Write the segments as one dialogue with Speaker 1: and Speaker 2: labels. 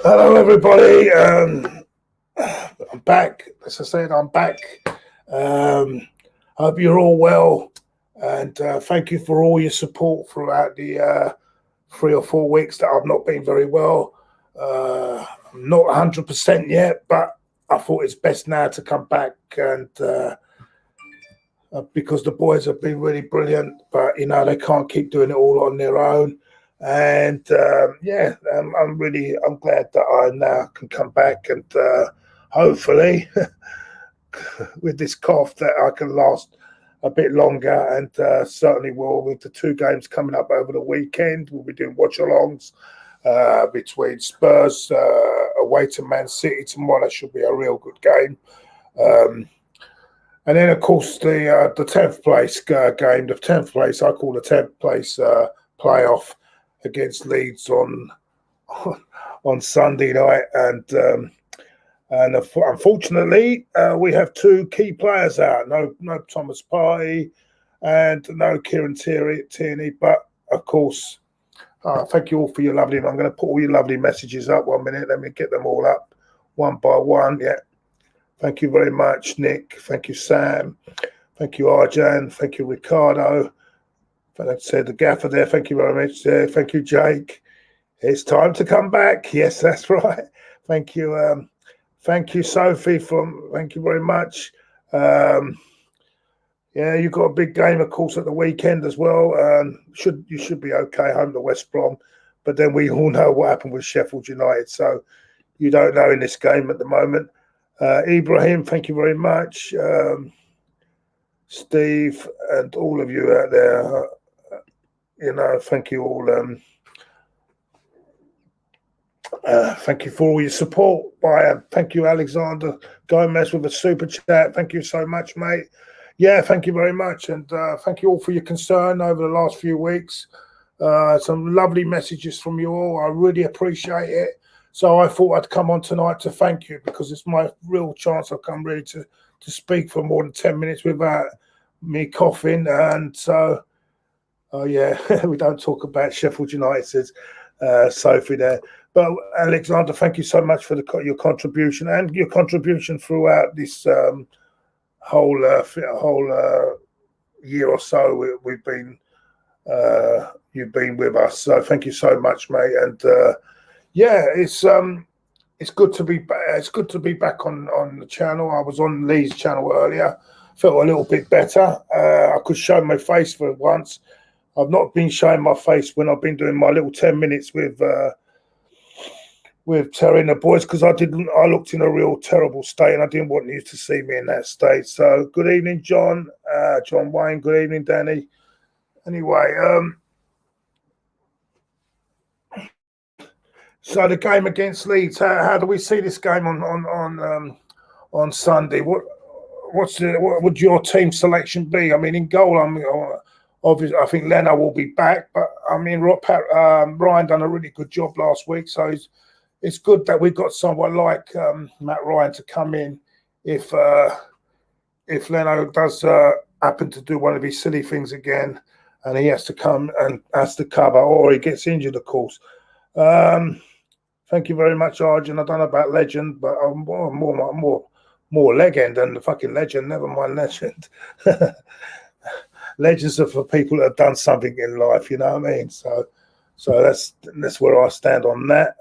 Speaker 1: Hello, everybody. I'm back. As I said, I'm back. Hope you're all well, and thank you for all your support throughout the 3 or 4 weeks that I've not been very well. I'm not 100% yet, but I thought it's best now to come back, and because the boys have been really brilliant, but they can't keep doing it all on their own. And I'm glad that I now can come back, and hopefully with this cough that I can last a bit longer, and certainly will with the 2 games coming up over the weekend. We'll be doing watch-alongs between Spurs away to Man City tomorrow. That should be a real good game. And then, of course, the 10th place game, the 10th place, I call the 10th place playoff against Leeds on Sunday night, and unfortunately we have 2 key players out. No Thomas Partey and no Kieran Tierney. But of course, thank you all for your lovely. I'm going to put all your lovely messages up. 1 minute, let me get them all up one by one. Yeah, thank you very much, Nick. Thank you, Sam. Thank you, Arjan. Thank you, Ricardo. I said the gaffer there. Thank you very much. Thank you, Jake. It's time to come back. Yes, that's right. Thank you. Thank you, Sophie. Thank you very much. Yeah, you've got a big game, of course, at the weekend as well. You should be okay home to West Brom, but then we all know what happened with Sheffield United, so you don't know in this game at the moment. Ibrahim, thank you very much. Steve and all of you out there. Thank you all. Thank you for all your support. Thank you, Alexandre Gomez, with a super chat. Thank you so much, mate. Yeah, thank you very much. And thank you all for your concern over the last few weeks. Some lovely messages from you all. I really appreciate it. So I thought I'd come on tonight to thank you, because it's my real chance. I've come ready to speak for more than 10 minutes without me coughing. And so, we don't talk about Sheffield United, says Sophie there. But Alexander, thank you so much for your contribution, and your contribution throughout this whole year or so we've been you've been with us. So thank you so much, mate. And it's good to be back. It's good to be back on the channel. I was on Lee's channel earlier. Felt a little bit better. I could show my face for once. I've not been showing my face when I've been doing my little 10 minutes with Terry and the boys, because I looked in a real terrible state, and I didn't want you to see me in that state. So good evening, John Wayne. Good evening, Danny. Anyway, so the game against Leeds. How do we see this game on Sunday? What would your team selection be? I mean, in goal, obviously, I think Leno will be back, but I mean, Ryan done a really good job last week, so it's good that we've got someone like Matt Ryan to come in if Leno does happen to do one of his silly things again, and he has to come and has to cover, or he gets injured, of course. Thank you very much, Arjun. I don't know about legend, but I'm more legend than the fucking legend. Never mind legend. Legends are for people that have done something in life, you know what I mean? So that's where I stand on that.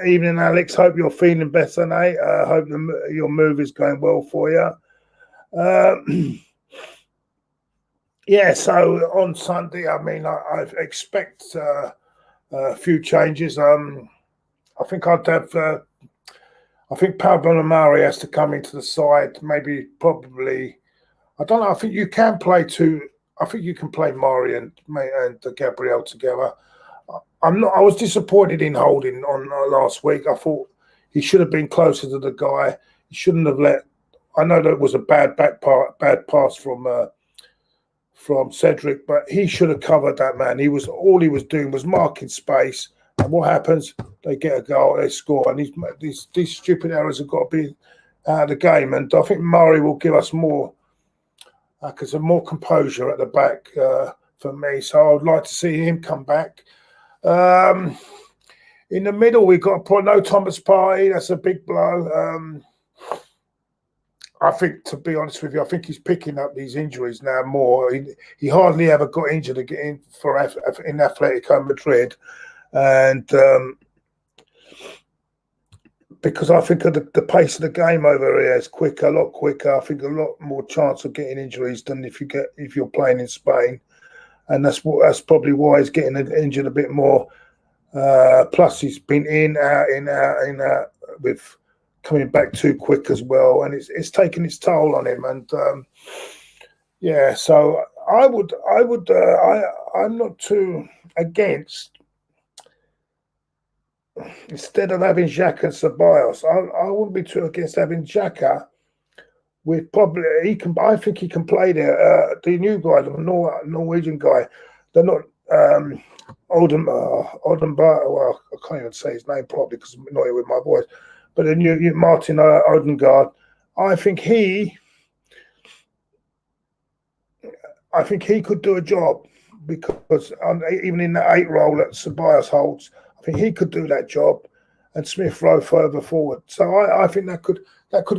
Speaker 1: Evening, Alex. Hope you're feeling better, mate. Hope your move is going well for you. So on Sunday, I mean, I expect a few changes. I think I'd have. I think Pablo Amari has to come into the side. Probably. I don't know. I think you can play two. I think you can play Mari and Gabriel together. I was disappointed in Holding on last week. I thought he should have been closer to the guy. He shouldn't have let. I know that it was a bad pass from Cedric, but he should have covered that man. All he was doing was marking space. And what happens? They get a goal, they score, and these stupid errors have got to be out of the game. And I think Murray will give us more, because more composure at the back for me. So I would like to see him come back. In the middle, we've got no Thomas Partey. That's a big blow. I think, to be honest with you, I think he's picking up these injuries now more. He hardly ever got injured again in Atletico Madrid, and because I think of the pace of the game over here is quicker, a lot quicker. I think a lot more chance of getting injuries than if you're playing in Spain, and that's probably why he's getting injured a bit more. Plus, he's been in out with coming back too quick as well, and it's taken its toll on him. And yeah, so I'm not too against. Instead of having Xhaka and Ceballos, I wouldn't be too against having Xhaka. With probably I think he can play there. The new guy, the Norwegian guy, they're not Odenberg. Well, I can't even say his name properly because I'm not here with my voice. But the new Martin Odegaard, I think he could do a job because even in the 8 role that Ceballos holds, I think he could do that job, and Smith Rowe further forward. So I think that could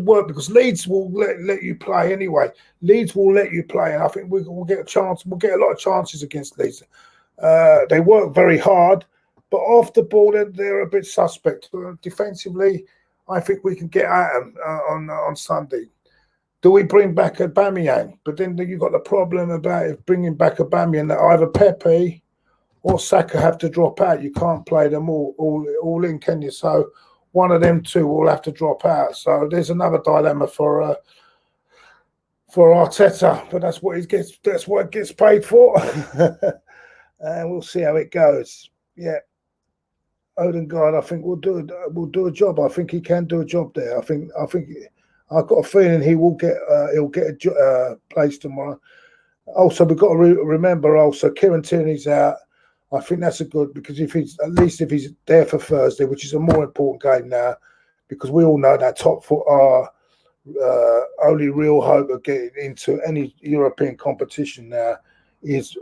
Speaker 1: work because Leeds will let you play anyway. Leeds will let you play, and I think we'll get a chance. We'll get a lot of chances against Leeds. They work very hard, but off the ball they're a bit suspect. Defensively, I think we can get at them on Sunday. Do we bring back Aubameyang? But then you've got the problem about bringing back Aubameyang that either Pepe or Saka have to drop out. You can't play them all in, can you? So one of them two will have to drop out. So there's another dilemma for Arteta, but that's what it gets paid for. And we'll see how it goes. Yeah, Odegaard, I think will do a job. I think he can do a job there. I think I've got a feeling he'll get a place tomorrow. Also, we've got to remember also Kieran Tierney's out. I think that's a good, because if he's there for Thursday, which is a more important game now, because we all know that top four are only real hope of getting into any European competition now is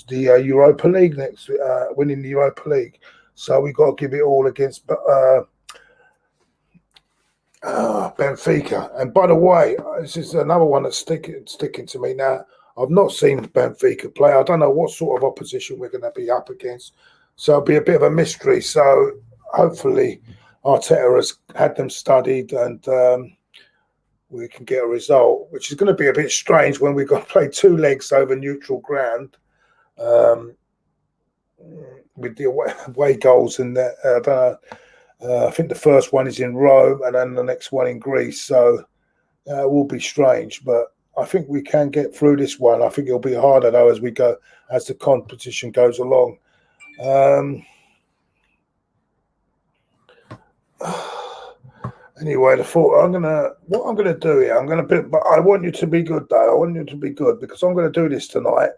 Speaker 1: the Europa League next, winning the Europa League. So we've got to give it all against Benfica. And by the way, this is another one that's sticking to me now. I've not seen Benfica play. I don't know what sort of opposition we're going to be up against. So it'll be a bit of a mystery. So hopefully Arteta has had them studied and we can get a result, which is going to be a bit strange when we've got to play 2 legs over neutral ground with the away goals in there. I think the first one is in Rome and then the next one in Greece. So it will be strange, but I think we can get through this one. I think it'll be harder though as the competition goes along. Anyway, what I'm gonna do here, but I want you to be good though. I want you to be good because I'm gonna do this tonight.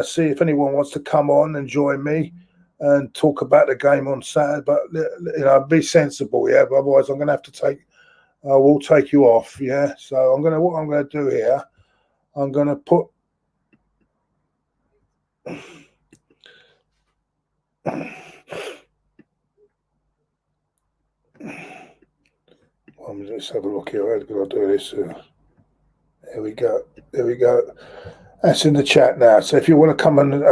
Speaker 1: See if anyone wants to come on and join me and talk about the game on Saturday. But be sensible, yeah. But otherwise, I'm gonna have to I will take you off, yeah. So what I'm gonna do here, I'm gonna put let's have a look here. How do I do this? There we go. That's in the chat now. So if you want to come and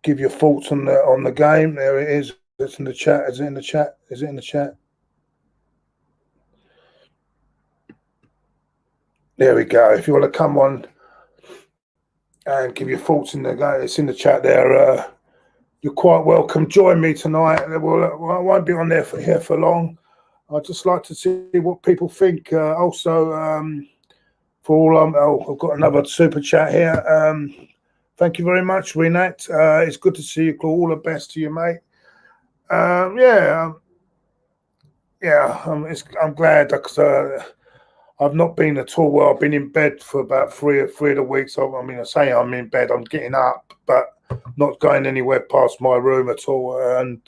Speaker 1: give your thoughts on the game, there it is. It's in the chat. Is it in the chat? Is it in the chat? There we go. If you want to come on and give your thoughts in the game, it's in the chat there. You're quite welcome. Join me tonight. I won't be on here for long. I'd just like to see what people think. Also, for all, I've got another super chat here. Thank you very much, Renat. It's good to see you. All the best to you, mate. I'm glad because I've not been at all well. I've been in bed for about three of the weeks. I say I'm in bed. I'm getting up, but not going anywhere past my room at all. And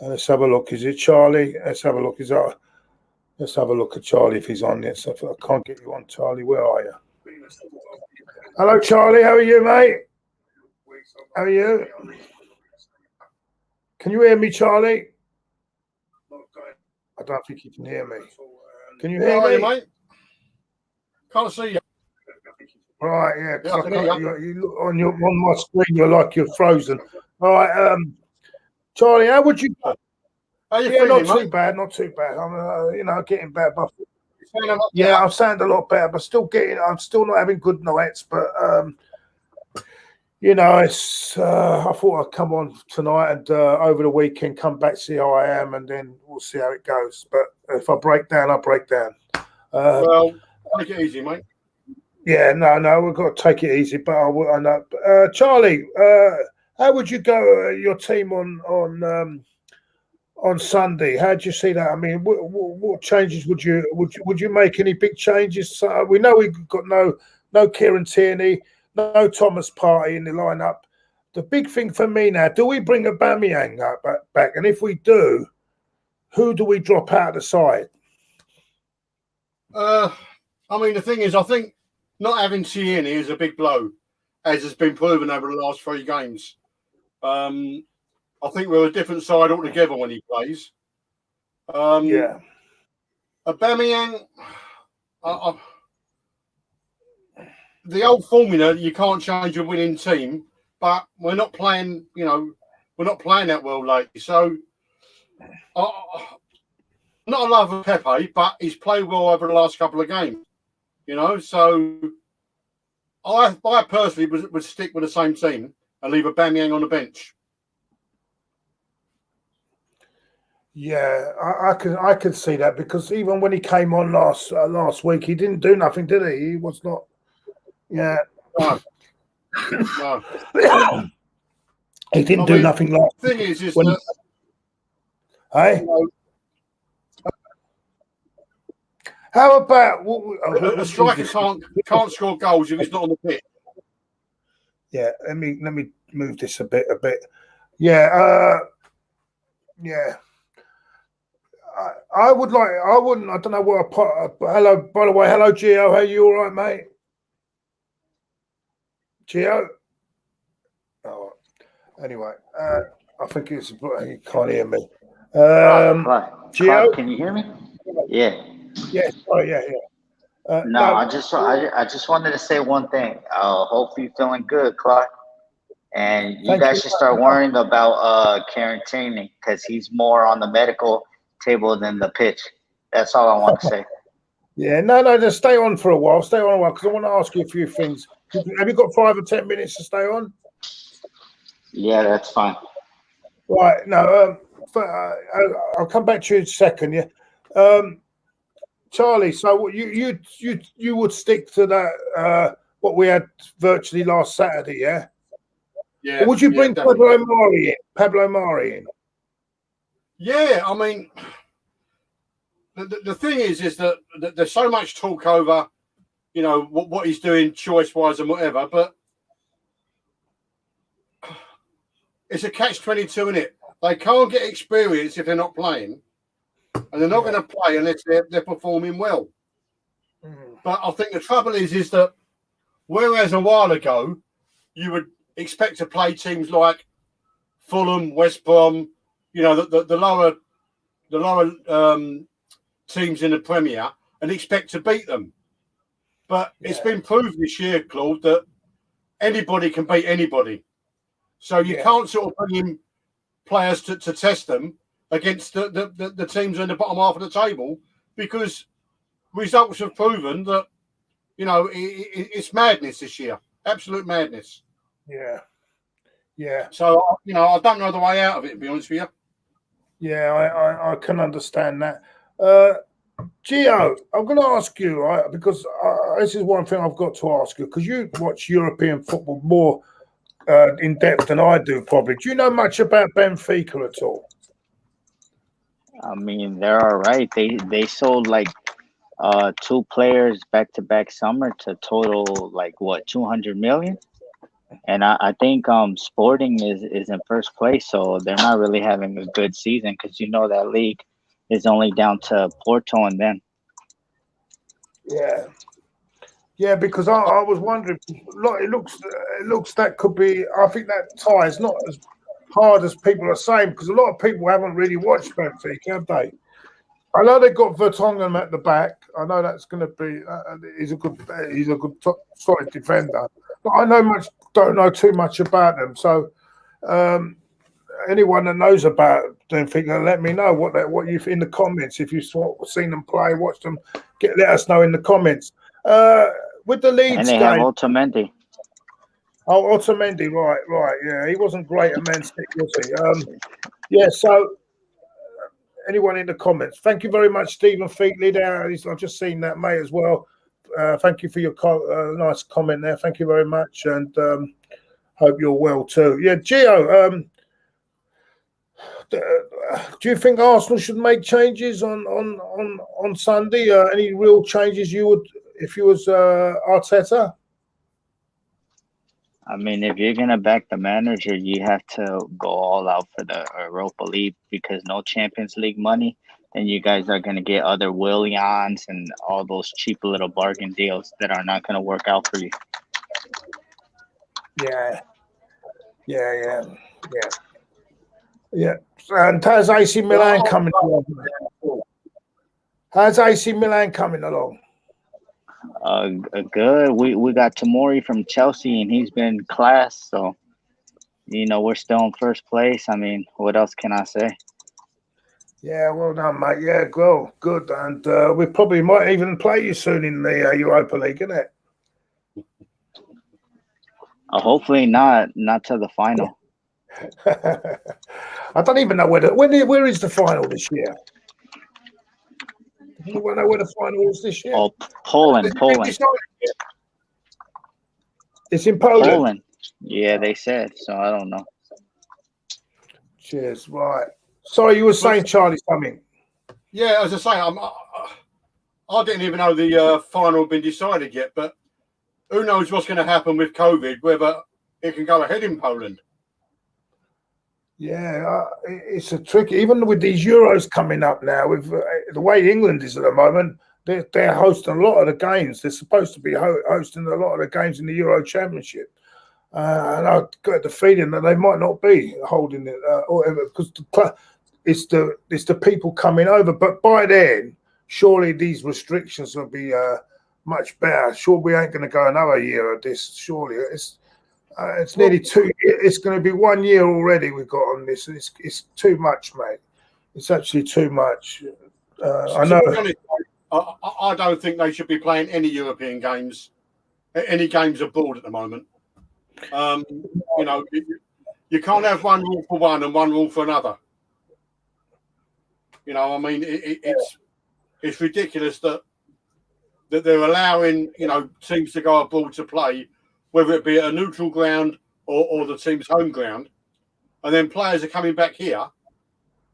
Speaker 1: let's have a look. Is it Charlie? Let's have a look. Let's have a look at Charlie if he's on this. I can't get you on, Charlie. Where are you? Hello, Charlie. How are you, mate? How are you? Can you hear me, Charlie? I don't think you can hear me. Can you hear me,
Speaker 2: mate? Can't see you.
Speaker 1: Right, yeah. You look on my screen. You're like you're frozen. All right, Charlie. How would you?
Speaker 2: How you feeling,
Speaker 1: not
Speaker 2: mate?
Speaker 1: too bad. Not too bad. I'm, getting better. But I sound a lot better, but still getting. I'm still not having good nights, but it's. I thought I'd come on tonight and over the weekend come back, see how I am, and then we'll see how it goes. But if I break down, I break down.
Speaker 2: Well, take it easy, mate.
Speaker 1: Yeah, no, we've got to take it easy. But I know, Charlie. How would you go your team on Sunday? How do you see that? I mean, what changes would you make? Any big changes? We know we've got no Kieran Tierney, no Thomas Partey in the lineup. The big thing for me now: do we bring Aubameyang back? And if we do, who do we drop out of the side?
Speaker 2: I mean, the thing is, I think not having Tierney is a big blow, as has been proven over the last 3 games. I think we're a different side altogether when he plays.
Speaker 1: Yeah.
Speaker 2: Aubameyang, the old formula, you can't change a winning team, but we're not playing, we're not playing that well lately. So, not a love of Pepe, but he's played well over the last couple of games, So, I personally would stick with the same team and leave Aubameyang on the bench.
Speaker 1: Yeah, I could see that, because even when he came on last week, he didn't do nothing, did he? He was not. Yeah.
Speaker 2: No.
Speaker 1: He didn't do nothing last.
Speaker 2: The thing is that.
Speaker 1: Hey. How about
Speaker 2: a striker can't score goals if he's not on the pitch?
Speaker 1: Yeah, let me move this a bit. Yeah, yeah. I wouldn't. I don't know what. Hello, by the way. Hello, Gio. How you? All right, mate? Gio. Oh, anyway, I think he can't hear me.
Speaker 3: Gio, can you hear me? Yeah.
Speaker 1: Yeah. Oh, yeah.
Speaker 3: No, I just wanted to say one thing. Hope you're feeling good, Claude. And you guys should start worrying about Kieran Tierney, because he's more on the medical table than the pitch. That's all I want to say.
Speaker 1: Yeah, no, just stay on for a while. Stay on a while, because I want to ask you a few things. Have you got 5 or 10 minutes to stay on?
Speaker 3: Yeah, that's fine.
Speaker 1: Right. No, I'll come back to you in a second. Yeah. Charlie, so you would stick to that what we had virtually last Saturday, yeah?
Speaker 2: Yeah.
Speaker 1: Or would you bring Pablo Mari in?
Speaker 2: Yeah, I mean, the thing is that there's so much talk over, what he's doing choice-wise and whatever, but it's a catch-22, isn't it? They can't get experience if they're not playing, and they're not going to play unless they're performing well. But I think the trouble is that whereas a while ago you would expect to play teams like Fulham, West Brom, the lower teams in the Premier, and expect to beat them. But it's been proved this year, Claude, that anybody can beat anybody. So you can't sort of bring in players to test them against the teams in the bottom half of the table, because results have proven that, it's madness this year. Absolute madness. Yeah. So, I don't know the way out of it, to be honest with you.
Speaker 1: Yeah, I can understand that. Gio, I'm going to ask you, right, because this is one thing I've got to ask you, because you watch European football more in depth than I do, probably. Do you know much about Benfica at all?
Speaker 3: I mean, they're all right. They sold like 2 players back-to-back summer to total like 200 million. And I think Sporting is in first place, so they're not really having a good season, because that league is only down to Porto and then.
Speaker 1: Yeah, because I was wondering. Look, it looks that could be. I think that tie is not as hard as people are saying, because a lot of people haven't really watched Benfica, have they? I know they've got Vertonghen at the back. I know that's going to be. He's a good solid defender. But I don't know too much about them. So anyone that knows about Benfica, let me know what you've in the comments. If you've seen them play, watch them. Let us know in the comments. With the Leeds
Speaker 3: and they
Speaker 1: game,
Speaker 3: have Otamendi.
Speaker 1: Oh, Otamendi, right. Yeah, he wasn't great at Man City, was he? Yeah, so anyone in the comments, thank you very much, Stephen Featley there. I've just seen that, mate, as well. Thank you for your nice comment there. Thank you very much, and hope you're well too. Yeah, Gio, do you think Arsenal should make changes on Sunday? Any real changes you would, if you was Arteta?
Speaker 3: I mean, if you're gonna back the manager, you have to go all out for the Europa League, because no Champions League money, then you guys are gonna get other Willians and all those cheap little bargain deals that are not gonna work out for you.
Speaker 1: Yeah. And how's AC Milan coming along? How's AC Milan coming along?
Speaker 3: Good. We got Tomori from Chelsea, and he's been class. So, we're still in first place. I mean, what else can I say?
Speaker 1: Yeah, well done, mate. Yeah, well, good. And we probably might even play you soon in the Europa League, isn't it?
Speaker 3: Hopefully not to the final.
Speaker 1: I don't even know where is the final this year. Do you know where the final is this year?
Speaker 3: Oh, Poland.
Speaker 1: It's in Poland.
Speaker 3: Yeah, they said. So I don't know.
Speaker 1: Cheers. Right. Sorry, you were saying, Charlie, something.
Speaker 2: Yeah, as I say, I didn't even know the final had been decided yet, but who knows what's going to happen with COVID, whether it can go ahead in Poland.
Speaker 1: Yeah, it's a tricky. Even with these Euros coming up now, with the way England is at the moment, they're hosting a lot of the games. They're supposed to be hosting a lot of the games in the Euro Championship, and I've got the feeling that they might not be holding it, because it's the people coming over. But by then, surely these restrictions will be much better. Sure, we ain't going to go another year of this. Surely it's nearly 2 years. It's going to be 1 year already we've got on this. It's too much, mate. It's actually too much. I know.
Speaker 2: I don't think they should be playing any European games, any games abroad at the moment. You can't have one rule for one and one rule for another. I mean, it's ridiculous that they're allowing teams to go abroad to play, whether it be at a neutral ground or the team's home ground, and then players are coming back here.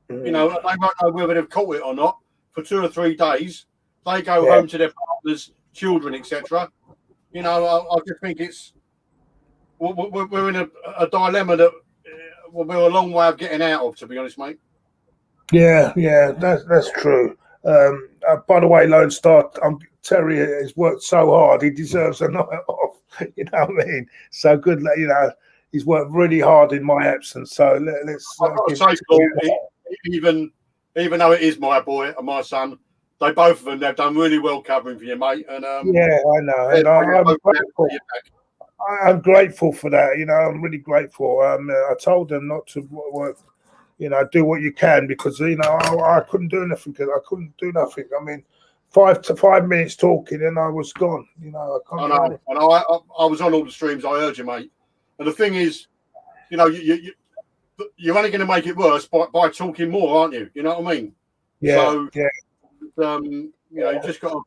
Speaker 2: They won't know whether they've caught it or not for 2 or 3 days. They go home to their partners, children, etc. I just think we're in a dilemma that we're a long way of getting out of, to be honest, mate. Yeah,
Speaker 1: that's true. By the way, Lone Star, Terry has worked so hard; he deserves a night off. You know what I mean? So good, he's worked really hard in my absence. So let's.
Speaker 2: I've got to say, Claude, even though it is my boy and my son, both of them, they've done really well covering for you, mate. And
Speaker 1: yeah, I know. And I'm grateful for that. I'm really grateful. I told them not to work. Do what you can, because I couldn't do anything. I couldn't do nothing. I mean, 5 minutes talking and I was gone. I can't.
Speaker 2: I know. I was on all the streams. I heard you, mate. And the thing is, you're only going to make it worse by talking more, aren't you? You know what I mean?
Speaker 1: Yeah.
Speaker 2: So,
Speaker 1: yeah.
Speaker 2: You just got to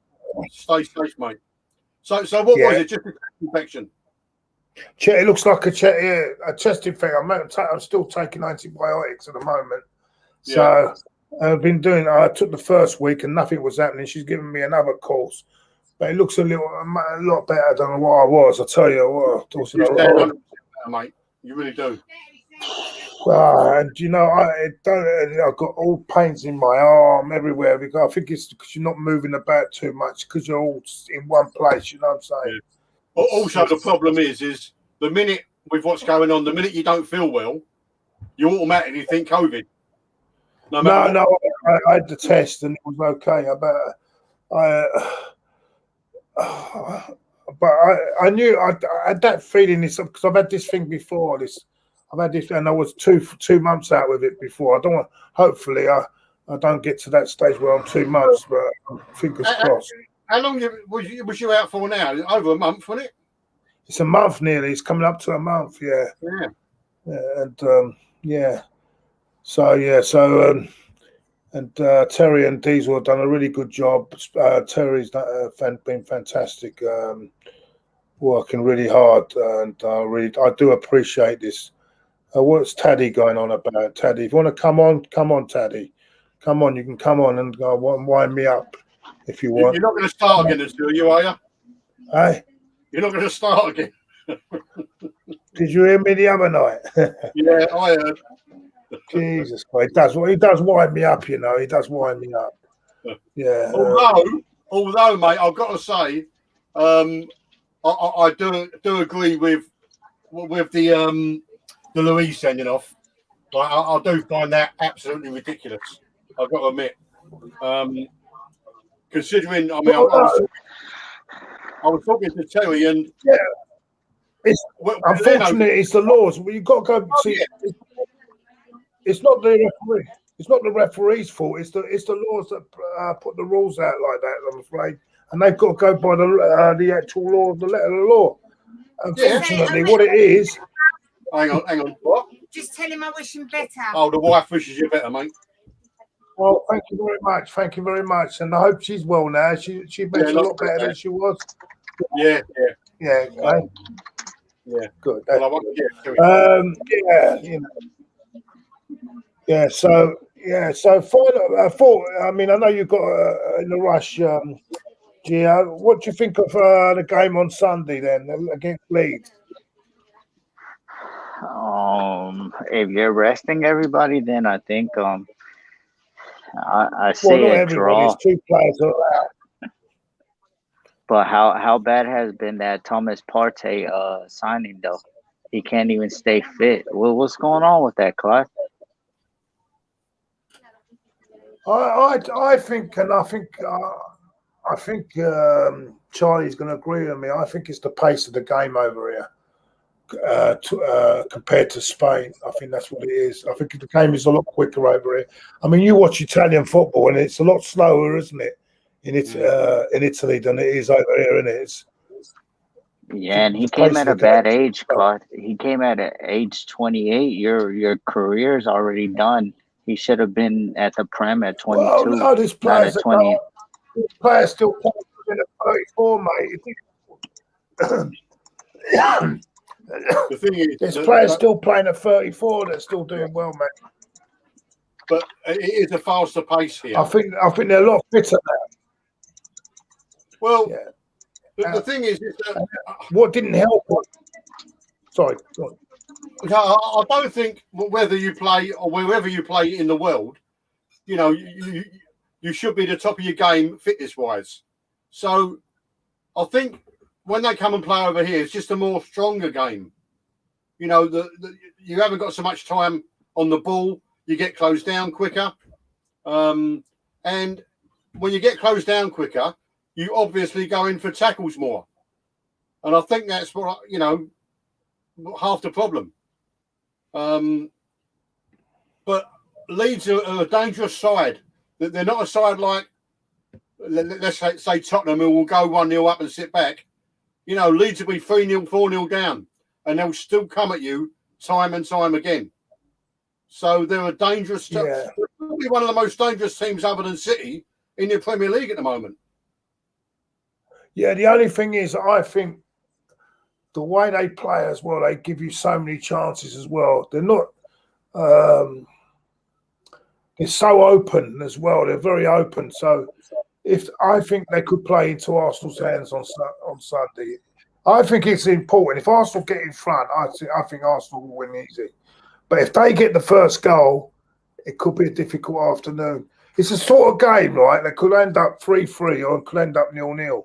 Speaker 2: stay safe, mate. So what was it? Just a infection.
Speaker 1: It looks like a chest infection. I'm still taking antibiotics at the moment. So I've been I took the first week and nothing was happening. She's given me another course, but it looks a lot better than what I was. I tell you what,
Speaker 2: mate, you really do.
Speaker 1: And you know, I've got all pains in my arm everywhere because I think it's because you're not moving about too much because you're all in one place. You know what I'm saying?
Speaker 2: Yeah. Also, the problem is the minute with what's going on, the minute you don't feel well, you automatically think COVID.
Speaker 1: No, I had the test and it was okay. But I knew I had that feeling because I've had this thing before. I've had this, and I was 2 months out with it before. I don't want. Hopefully, I don't get to that stage where I'm 2 months, but fingers crossed.
Speaker 2: How long was you out for now? Over a month, wasn't it?
Speaker 1: It's a month nearly. It's coming up to a month. Yeah. And yeah. So and Terry and Diesel have done a really good job. Terry's been fantastic, working really hard, and I do appreciate this. What's Taddy going on about? Taddy, if you want to come on, Taddy. Come on, you can come on and wind me up if you want.
Speaker 2: You're not going to start again, are you? Are you?
Speaker 1: Hey?
Speaker 2: You're not going to start again.
Speaker 1: Did you hear me the other night?
Speaker 2: Yeah, I heard.
Speaker 1: Jesus Christ, he does wind me up, you know. He does wind me up. Yeah.
Speaker 2: Although, mate, I've got to say, I do agree with the Luiz sending off. I do find that absolutely ridiculous. I've got to admit. Considering, I mean, I was talking to Terry, and
Speaker 1: unfortunately, it's the laws. Well, you've got to go see. It's not the referee. It's not the referee's fault. It's the laws that put the rules out like that. I'm afraid, and they've got to go by the actual law, the letter of the law. Unfortunately, what it is.
Speaker 2: Hang on. What?
Speaker 4: Just tell him I wish him better.
Speaker 2: Oh, the wife wishes you better, mate.
Speaker 1: Well, thank you very much. Thank you very much, and I hope she's well now. She makes a lot better than she was.
Speaker 2: Yeah.
Speaker 1: Okay.
Speaker 2: Yeah.
Speaker 1: Good.
Speaker 2: Well, I want to get
Speaker 1: you know. Yeah. So I mean, I know you got in a rush, Gio. What do you think of the game on Sunday then against Leeds?
Speaker 3: If you're resting everybody, then I think I say a draw.
Speaker 1: Two players are out.
Speaker 3: But how bad has been that Thomas Partey signing though? He can't even stay fit. What's going on with that, Claude?
Speaker 1: I think Charlie's going to agree with me. I think it's the pace of the game over here. Compared to Spain, I think that's what it is. I think the game is a lot quicker over here. I mean, you watch Italian football, and it's a lot slower, isn't it, in Italy than it is over here, isn't it?
Speaker 3: Yeah, and he came at a bad age, Claude. He came at age 28. Your career's already done. He should have been at the Prem at 22.
Speaker 1: Well, no, this player's
Speaker 3: at 20.
Speaker 1: This player's still playing at 34, mate.
Speaker 2: The thing is,
Speaker 1: this player's still playing at 34. That's still doing well, mate.
Speaker 2: But it is a faster pace here.
Speaker 1: I think they're a lot fitter now.
Speaker 2: Well, the thing is,
Speaker 1: what didn't help? Sorry.
Speaker 2: I don't think whether you play or wherever you play in the world, you know, you should be the top of your game fitness-wise. So I think when they come and play over here, it's just a more stronger game. You know, you haven't got so much time on the ball. You get closed down quicker. And when you get closed down quicker, you obviously go in for tackles more. And I think that's what, you know, half the problem. But Leeds are a dangerous side. They're not a side like, let's say Tottenham, who will go 1-0 up and sit back. You know, Leeds will be 3-0, 4-0 down, and they'll still come at you time and time again. So they're a dangerous team. They're probably one of the most dangerous teams other than City in the Premier League at the moment.
Speaker 1: Yeah, the only thing is, I think the way they play as well, they give you so many chances as well. They're not, they're so open as well. They're very open. So I think they could play into Arsenal's hands on Sunday. I think it's important. If Arsenal get in front, I think Arsenal will win easy. But if they get the first goal, it could be a difficult afternoon. It's a sort of game, right? That could end up 3-3 or it could end up 0-0.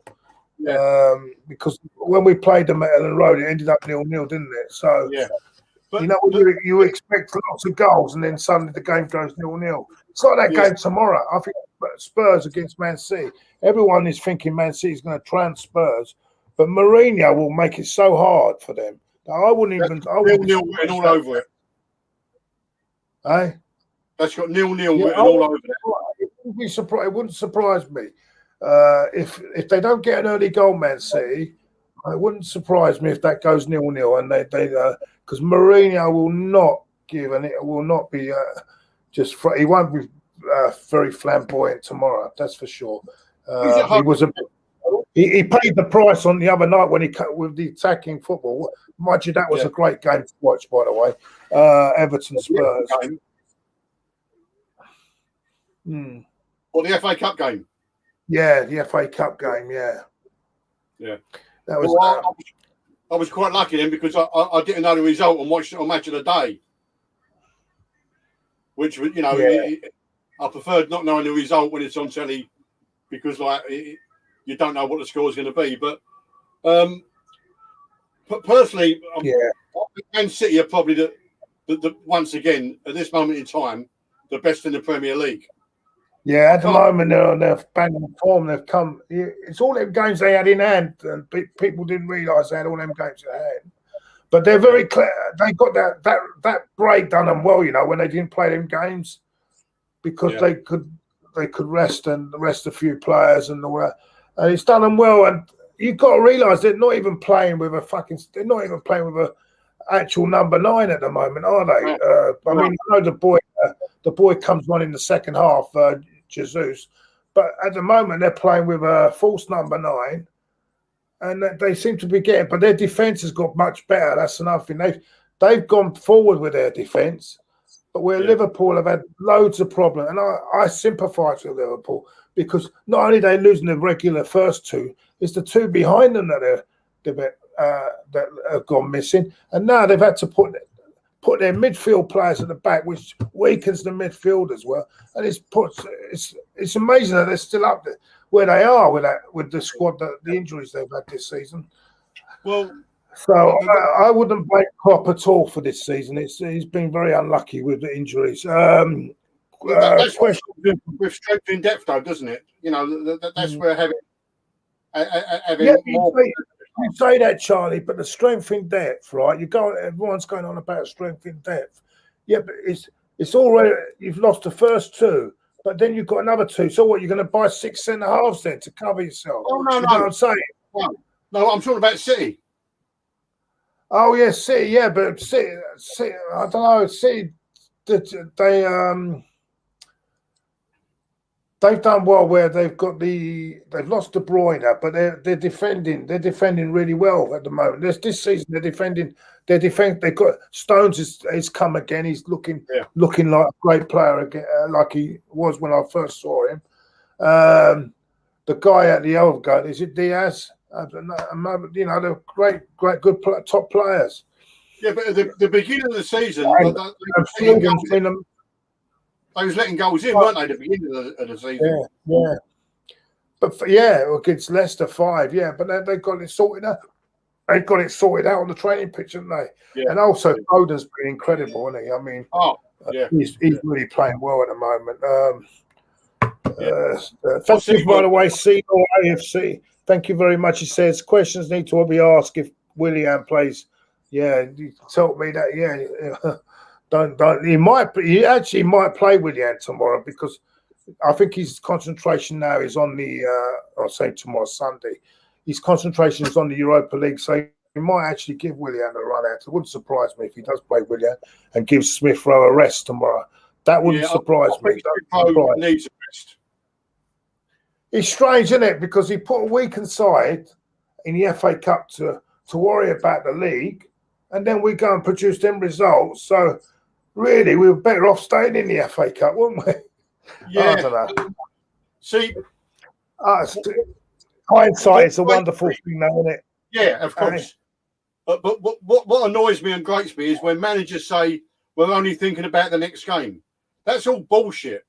Speaker 2: Yeah.
Speaker 1: Because when we played them at Ellen Road, it ended up 0-0, didn't it? So,
Speaker 2: Yeah. But,
Speaker 1: you know, you expect lots of goals and then suddenly the game goes 0-0. It's like that game tomorrow. I think Spurs against Man City. Everyone is thinking Man City is going to trounce Spurs, but Mourinho will make it so hard for them. I wouldn't even. I wouldn't
Speaker 2: 0-0 written all over it.
Speaker 1: Eh?
Speaker 2: That's got 0-0 written all over it.
Speaker 1: It wouldn't surprise me if they don't get an early goal, Man City. It wouldn't surprise me if that goes 0-0, and they because Mourinho will not give, and it will not be he won't be very flamboyant tomorrow. That's for sure. He paid the price on the other night when he cut with the attacking football. Mind you, that was a great game to watch, by the way. Everton Spurs.
Speaker 2: Or the FA Cup game.
Speaker 1: Yeah, the FA Cup game. Yeah. That was.
Speaker 2: Well, I was quite lucky then because I didn't know the result and watched it on Match of the Day, which was, you know, I preferred not knowing the result when it's on telly because you don't know what the score is going to be. But personally, Man City are probably the once again at this moment in time the best in the Premier League.
Speaker 1: Yeah, at the moment they're banging form. They've come. It's all them games they had in hand, and people didn't realise they had all them games in hand. But they're very clear. They got that break done them well, you know, when they didn't play them games because they could rest a few players and it's done them well. And you've got to realise they're not even playing with a actual number 9 at the moment, are they? I mean, I know the boy comes on in the second half, Jesus, but at the moment they're playing with a false number 9, and they seem to be getting. But their defence has got much better. That's another thing. They've gone forward with their defence, but where Liverpool have had loads of problems, and I sympathise with Liverpool because not only are they losing the regular first 2, it's the 2 behind them that that have gone missing, and now they've had to put their midfield players at the back, which weakens the midfield as well. And it's amazing that they're still up there where they are with the squad, the injuries they've had this season.
Speaker 2: Well,
Speaker 1: so I wouldn't blame Klopp at all for this season. He's been very unlucky with the injuries.
Speaker 2: That's with strength in depth, though, doesn't it? You know, that's where having more.
Speaker 1: You say that, Charlie, but the strength in depth, right? Everyone's going on about strength in depth. Yeah, but it's already, you've lost the first 2, but then you've got another 2. So what, you're going to buy 6 centre halves then to cover yourself?
Speaker 2: Oh, no,
Speaker 1: you know what I'm saying?
Speaker 2: No, I'm talking about City.
Speaker 1: Oh, yeah, City, yeah, but City, I don't know, City, they've done well where they've lost De Bruyne, but they're defending really well at the moment. This season they've got Stones is come again. He's looking like a great player again, like he was when I first saw him. The guy at the other guy, is it Diaz? You know, they're great, good top players.
Speaker 2: Yeah, but at the beginning of the season, they was letting goals in, weren't they, at the beginning of the season?
Speaker 1: Yeah. But against Leicester 5, but they got it sorted out. They've got it sorted out on the training pitch, haven't they? Yeah. And also, Foden's been incredible, hasn't he? I mean, he's really playing well at the moment. Thank you, by the way, or AFC. Thank you very much. He says questions need to be asked if Willian plays. Yeah, you told me that. Yeah. Don't. He actually might play Willian tomorrow because I think his concentration now is on I'll say tomorrow Sunday. His concentration is on the Europa League, so he might actually give Willian a run out. It wouldn't surprise me if he does play Willian and gives Smith Rowe a rest tomorrow. That wouldn't surprise me.
Speaker 2: Needs a rest.
Speaker 1: It's strange, isn't it? Because he put a weakened side in the FA Cup to worry about the league, and then we go and produce them results. So really, we were better off staying in the FA Cup, wouldn't we?
Speaker 2: Yeah.
Speaker 1: I don't know.
Speaker 2: See,
Speaker 1: hindsight is a wonderful thing, though, isn't it?
Speaker 2: Yeah, of course. But what annoys me and grates me is when managers say, we're only thinking about the next game. That's all bullshit.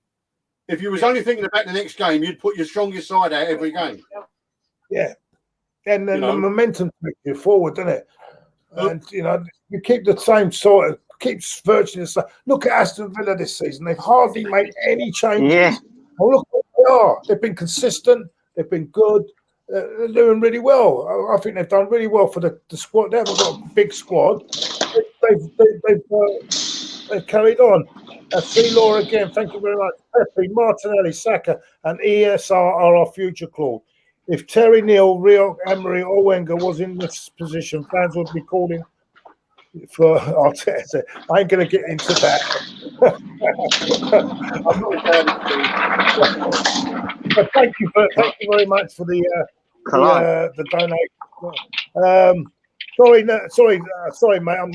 Speaker 2: If you was only thinking about the next game, you'd put your strongest side out every game.
Speaker 1: Yeah. And then the momentum takes you forward, doesn't it? And, you keep the same sort of, keeps virtually the same. Look at Aston Villa this season. They've hardly made any changes.
Speaker 3: Yeah.
Speaker 1: Oh, look what they are. They've been consistent. They've been good. They're doing really well. I think they've done really well for the squad. They haven't got a big squad. They've carried on. C-Law again. Thank you very much. Pepe, Martinelli, Saka, and ESR are our future, Claude. If Terry Neal, Rio, Emery, or Wenger was in this position, fans would be calling for Arteta. I ain't going to get into that. But thank you very much for the donation. Sorry, mate. I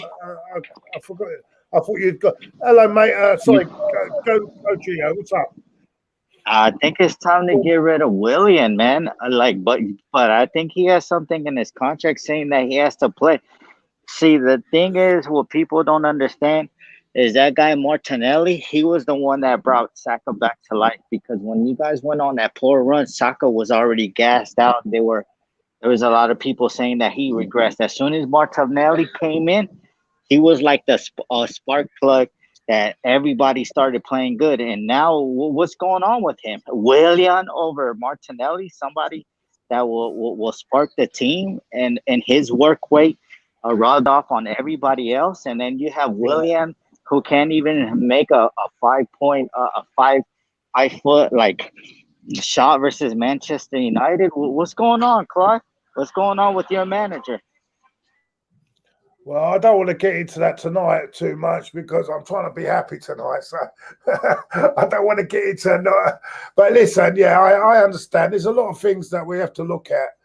Speaker 1: forgot. I thought you'd got. Hello, mate. Sorry. Go, Gio. What's up?
Speaker 3: I think it's time to get rid of Willian, man. But I think he has something in his contract saying that he has to play. See, the thing is, what people don't understand is that guy Martinelli, he was the one that brought Saka back to life, because when you guys went on that poor run, Saka was already gassed out. There was a lot of people saying that he regressed. As soon as Martinelli came in, he was like the spark plug that everybody started playing good. And now what's going on with him? Willian over Martinelli, somebody that will spark the team and his work rate rubbed off on everybody else. And then you have Willian, who can't even make a 5 foot like shot versus Manchester United. What's going on, Claude? What's going on with your manager?
Speaker 1: Well, I don't want to get into that tonight too much because I'm trying to be happy tonight. So I don't want to get into it. But listen, yeah, I understand. There's a lot of things that we have to look at.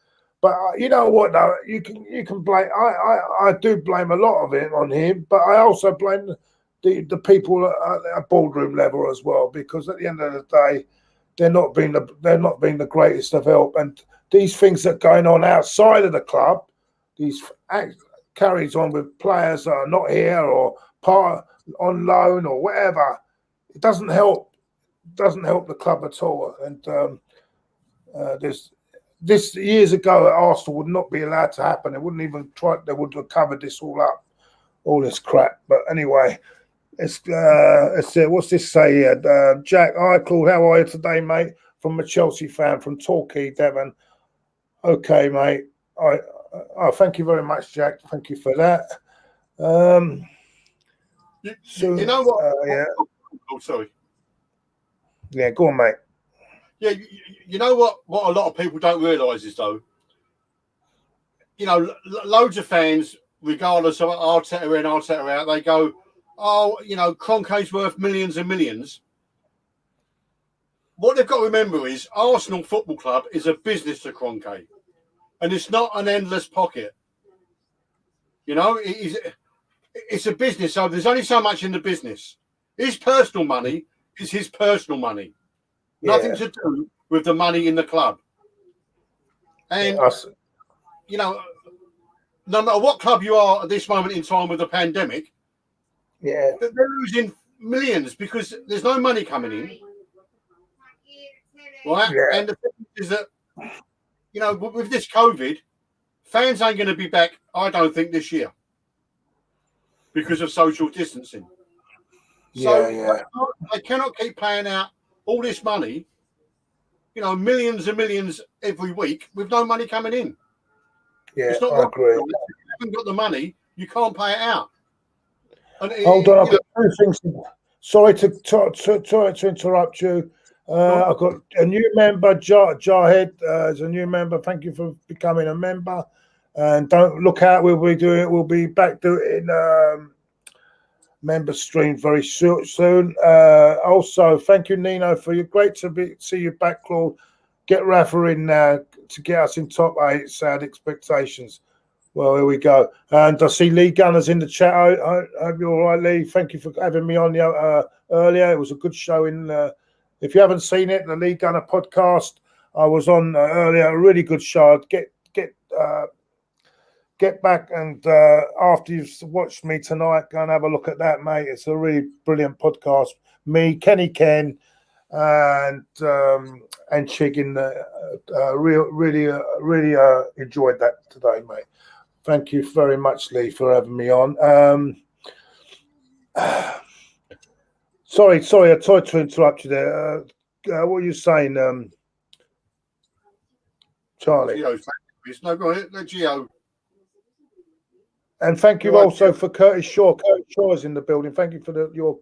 Speaker 1: But you know what, though? You can blame. I do blame a lot of it on him, but I also blame the people at boardroom level as well, because at the end of the day, they're not being the greatest of help. And these things that are going on outside of the club, these carries on with players that are not here or part on loan or whatever, it doesn't help. Doesn't help the club at all. And this years ago at Arsenal would not be allowed to happen. They wouldn't even try. They would have covered this all up, all this crap. But anyway, let's what's this say here? Jack, hi Claude, how are you today, mate? From a Chelsea fan from Torquay, Devon. Okay, mate. Thank you very much, Jack. Thank you for that.
Speaker 2: You know what?
Speaker 1: Yeah.
Speaker 2: Oh, sorry.
Speaker 1: Yeah, go on, mate.
Speaker 2: Yeah, you know what a lot of people don't realise is, though, loads of fans, regardless of Arteta in, Arteta out, they go, oh, Kroenke's worth millions and millions. What they've got to remember is Arsenal Football Club is a business to Kroenke, and it's not an endless pocket. It's a business, so there's only so much in the business. His personal money is his personal money. Nothing to do with the money in the club. And, no matter what club you are at this moment in time with the pandemic, they're losing millions because there's no money coming in. Right? Yeah. And the thing is that, with this COVID, fans ain't going to be back, I don't think, this year because of social distancing. So they cannot keep paying out all this money, millions and millions every week with no money coming in.
Speaker 1: Yeah,
Speaker 2: it's not
Speaker 1: I agree.
Speaker 2: If you haven't got the money, you can't pay it out. And
Speaker 1: Hold on, I've got two things. Sorry to interrupt you. I've got a new member, Jarhead, is a new member. Thank you for becoming a member. And don't look out, we'll be back doing member stream very soon. Also, thank you, Nino, for your great to see you back, Claude. Get Rafa in now to get us in top 8. Sad expectations. Well, here we go. And I see Lee Gunners in the chat. I hope you're all right, Lee. Thank you for having me on the earlier. It was a good show. If you haven't seen it, the Lee Gunner podcast, I was on earlier. A really good show. get back and after you've watched me tonight, go and have a look at that, mate. It's a really brilliant podcast. Me, Kenny Ken, and Chiggin, really enjoyed that today, mate. Thank you very much, Lee, for having me on. Sorry, I tried to interrupt you there. What were you saying, Charlie?
Speaker 2: No, go ahead. Let Gio.
Speaker 1: And thank you also for Curtis Shaw. Curtis Shaw is in the building. Thank you for your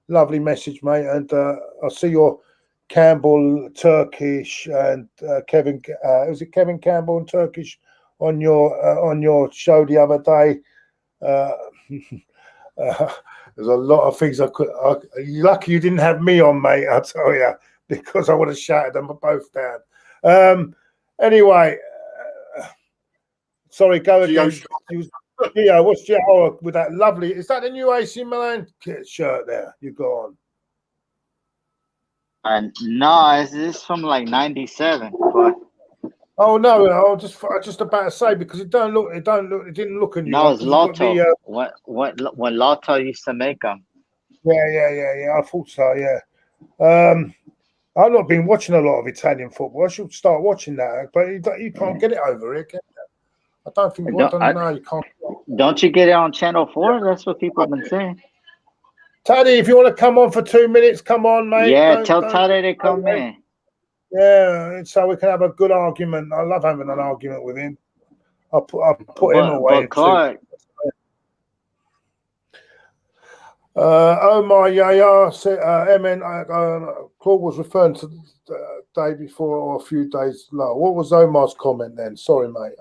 Speaker 1: lovely message, mate. And I see your Campbell Turkish and Kevin. Was it Kevin Campbell and Turkish on your show the other day? There's a lot of things I could. Lucky you didn't have me on, mate. I tell you, because I would have shouted them both down. Anyway, sorry. Go again. Yeah, what's Gio with that lovely? Is that the new AC Milan shirt there you got on?
Speaker 3: And no, it's from like '97. But
Speaker 1: oh no, I was just about to say because it didn't look a new.
Speaker 3: No, it's Lotto. When Lotto used to make them.
Speaker 1: Yeah. I thought so. Yeah. I've not been watching a lot of Italian football. I should start watching that, but you can't get it over here, can you? I don't think. I don't know. You can't.
Speaker 3: Don't you get it on Channel 4? That's what people have been saying.
Speaker 1: Taddy, if you want to come on for 2 minutes, come on, mate.
Speaker 3: Yeah, tell Taddy to come in.
Speaker 1: Yeah, so we can have a good argument. I love having an argument with him. I'll put him away.
Speaker 3: But Claude.
Speaker 1: Omar Yaya said, Claude was referring to the day before or a few days later. What was Omar's comment then? Sorry, mate.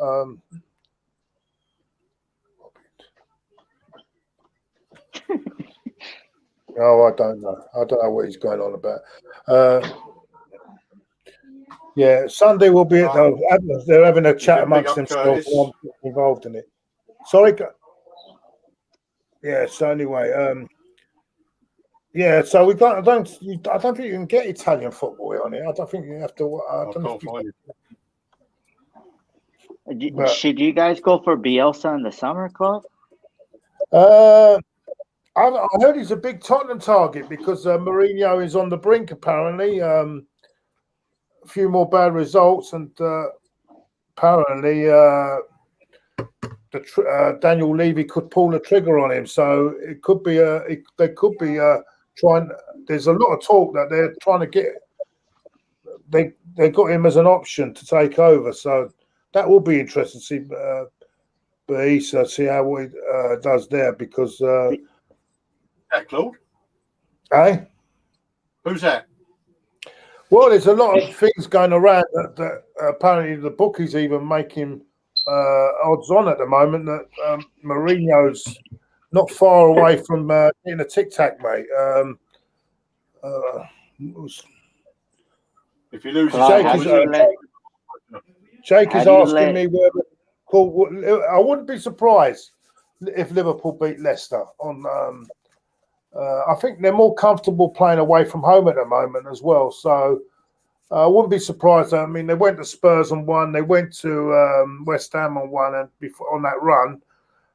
Speaker 1: Oh, I don't know. I don't know what he's going on about. Yeah, Sunday will be at they're having a chat amongst themselves. I'm involved in it. Sorry. Yeah. So anyway, yeah. So we got. I don't think you can get Italian football on here. I don't think you have to. I don't know
Speaker 3: should you guys go for Bielsa in the summer, Claude?
Speaker 1: I heard he's a big Tottenham target because Mourinho is on the brink, apparently. A few more bad results, and apparently Daniel Levy could pull the trigger on him. So it could be they could be trying. There's a lot of talk that they're trying to get. They got him as an option to take over. So that will be interesting to see. Bielsa, see how he does there because.
Speaker 2: That Claude?
Speaker 1: Eh?
Speaker 2: Who's that?
Speaker 1: Well, there's a lot of things going around that apparently the bookies even making odds on at the moment that Mourinho's not far away from getting a tic-tac, mate.
Speaker 2: If you lose,
Speaker 1: Jake is asking me whether I wouldn't be surprised if Liverpool beat Leicester on. I think they're more comfortable playing away from home at the moment as well. So I wouldn't be surprised. I mean, they went to Spurs and won. They went to West Ham and won, and before on that run,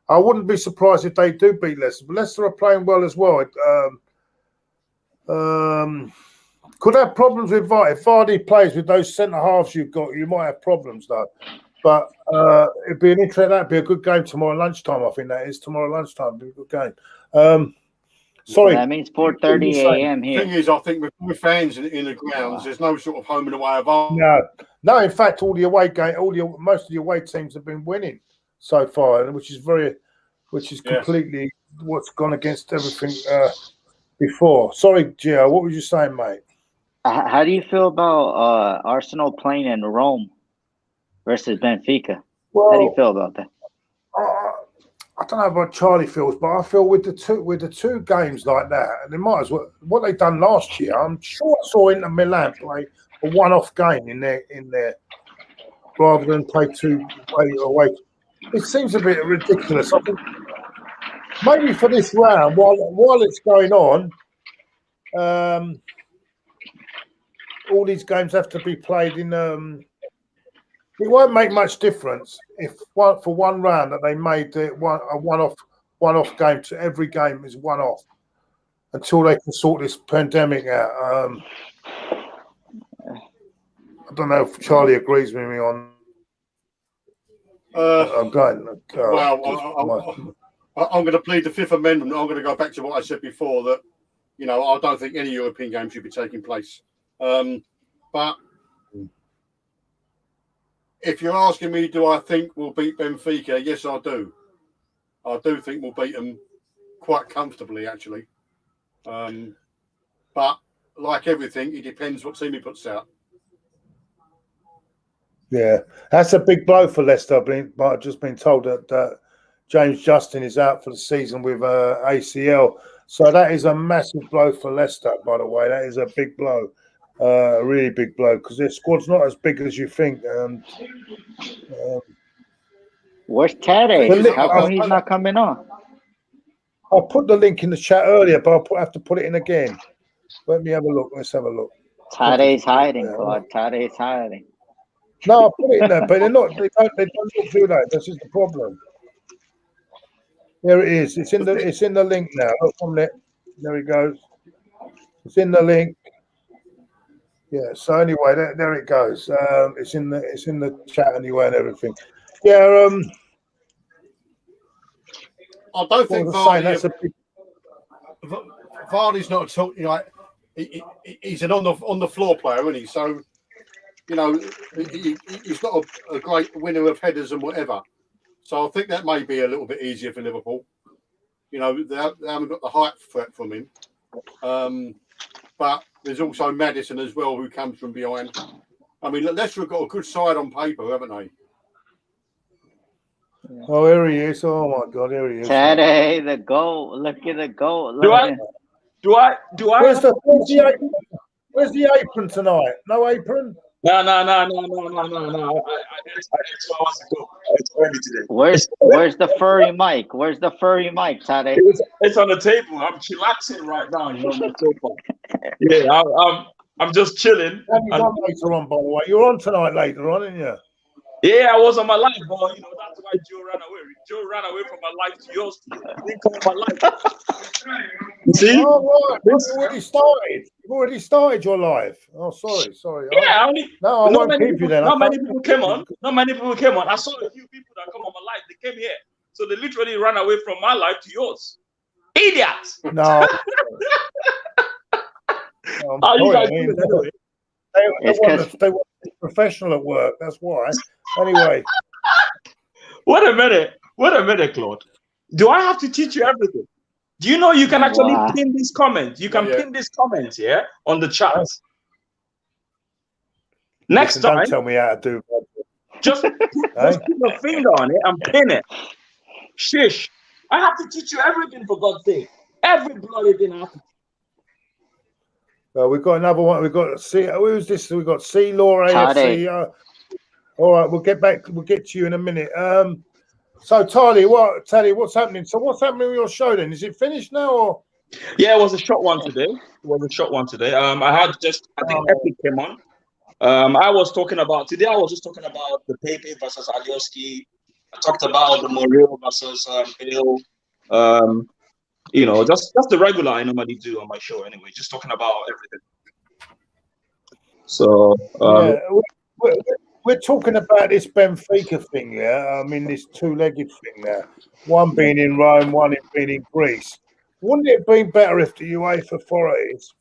Speaker 1: I wouldn't be surprised if they do beat Leicester. But Leicester are playing well as well. Could have problems with Vardy. If Vardy plays with those centre halves you've got, you might have problems though. But it'd be that'd be a good game tomorrow lunchtime. I think that is tomorrow lunchtime. It'd be a good game. Sorry.
Speaker 3: That means 4:30 a.m. here.
Speaker 2: The thing is, I think with fans in the grounds, there's no sort of home and away of our.
Speaker 1: No. In fact, most of the away teams have been winning so far, which is completely what's gone against everything before. Sorry, Gio, what were you saying, mate?
Speaker 3: How do you feel about Arsenal playing in Rome versus Benfica?
Speaker 1: Well,
Speaker 3: how do you feel about that?
Speaker 1: I don't know about Charlie feels, but I feel with the two games like that, and they might as well what they done last year. I'm sure I saw Inter Milan play a one-off game in there rather than play two away. It seems a bit ridiculous. I think maybe for this round, while it's going on, all these games have to be played in It won't make much difference if for one round that they made a one-off game to every game is one-off until they can sort this pandemic out. I don't know if Charlie agrees with me on. I'm going.
Speaker 2: I'm going to plead the Fifth Amendment. I'm going to go back to what I said before that, you know, I don't think any European game should be taking place. But if you're asking me, do I think we'll beat Benfica? Yes, I do. I do think we'll beat them quite comfortably, actually. But like everything, it depends what team he puts out.
Speaker 1: Yeah, that's a big blow for Leicester. I've just been told that James Justin is out for the season with ACL. So that is a massive blow for Leicester, by the way. That is a big blow, a really big blow, because their squad's not as big as you think.
Speaker 3: Where's Tade? How come he's not coming on?
Speaker 1: I put the link in the chat earlier, but I'll have to put it in again. Let me have a look. Let's have a look.
Speaker 3: Tade's hiding, Claude. Tade's hiding.
Speaker 1: No, I put it in there, but they're not. They don't look through that. This is the problem. There it is. It's in the link now. Look from there. There he goes. It's in the link. Yeah. So anyway, there it goes. It's in the chat anyway and everything. Yeah.
Speaker 2: I don't think Vardy's not at all. You know, he's an on the floor player, isn't he? So, you know, he's not a great winner of headers and whatever. So I think that may be a little bit easier for Liverpool. You know, they haven't got the height threat from him. But there's also Maddison as well, who comes from behind. I mean, Leicester have got a good side on paper, haven't they?
Speaker 1: Oh, here he is. Oh, my God, here he is.
Speaker 3: Tade, the goal. Look at the goal.
Speaker 5: Do I?
Speaker 1: Where's the apron tonight? No apron?
Speaker 5: No. It's 2 hours ago. It's early today.
Speaker 3: Where's the furry mic? Where's the furry mic, Tade?
Speaker 5: It's on the table. I'm chillaxing right now. You know, on the sofa. Yeah, I'm just chilling.
Speaker 1: Later on, by the way. You're on tonight later on, aren't you?
Speaker 5: Yeah, I was on my live, but you know that's why Joe ran away. Joe ran away from my life to yours. He didn't come on my life. You see?
Speaker 1: Oh, right. You've already started. You've already started your live. Oh, sorry.
Speaker 5: Yeah,
Speaker 1: I won't keep you then.
Speaker 5: Not many people came on. I saw a few people that come on my live. They came here, so they literally ran away from my life to yours. Idiots!
Speaker 1: No.
Speaker 5: How you guys doing anyway?
Speaker 1: They were professional at work. That's why. Anyway.
Speaker 5: Wait a minute, Claude. Do I have to teach you everything? Do you know you can actually pin these comments? You can pin these comments, on the chat. Next time,
Speaker 1: don't tell me how to do that.
Speaker 5: Just put your finger on it and pin it. Shish. I have to teach you everything, for God's sake. Every bloody thing I have to.
Speaker 1: We've got another one. We've got C. Who's this? We've got C. Laura AFC. All right, we'll get back. We'll get to you in a minute. So, Tally, what's happening? So, what's happening with your show then? Is it finished now? Or?
Speaker 5: Yeah, it was a short one today. I had I think Epic came on. I was talking about the Pepe versus Alioski. I talked about the Moreau versus Bale. You know, just the regular I normally do on my show anyway, just talking about everything. So
Speaker 1: we're talking about this Benfica thing, yeah. I mean, this two-legged thing there. One being in Rome, one being in Greece. Wouldn't it have been better if the UEFA authorities,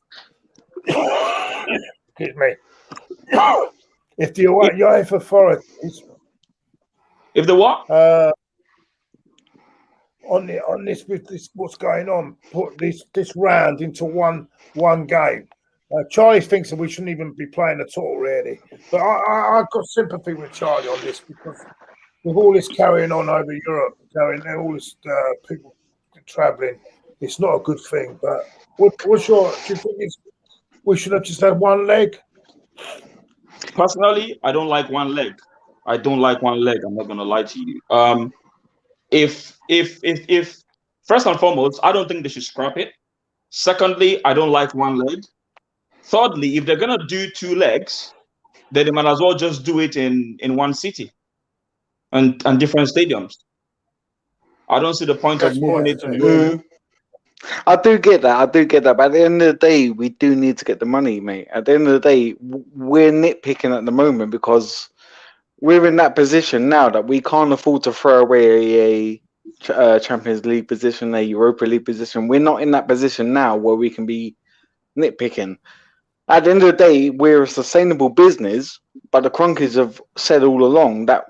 Speaker 1: excuse me, if the UEFA authorities,
Speaker 5: if the what?
Speaker 1: On this what's going on, put this round into one game. Charlie thinks that we shouldn't even be playing at all, really. But I've got sympathy with Charlie on this because with all this carrying on over Europe, all this people travelling, it's not a good thing. But do you think we should have just had one leg?
Speaker 5: Personally, I don't like one leg. I'm not going to lie to you. If first and foremost, I don't think they should scrap it. Secondly, I don't like one leg. Thirdly, if they're gonna do two legs, then they might as well just do it in one city and different stadiums. I don't see the point of moving it to Europe.
Speaker 6: I do get that. But at the end of the day, we do need to get the money, mate. At the end of the day, we're nitpicking at the moment because we're in that position now that we can't afford to throw away a Champions League position, a Europa League position. We're not in that position now where we can be nitpicking. At the end of the day, we're a sustainable business, but the Cronkies have said all along that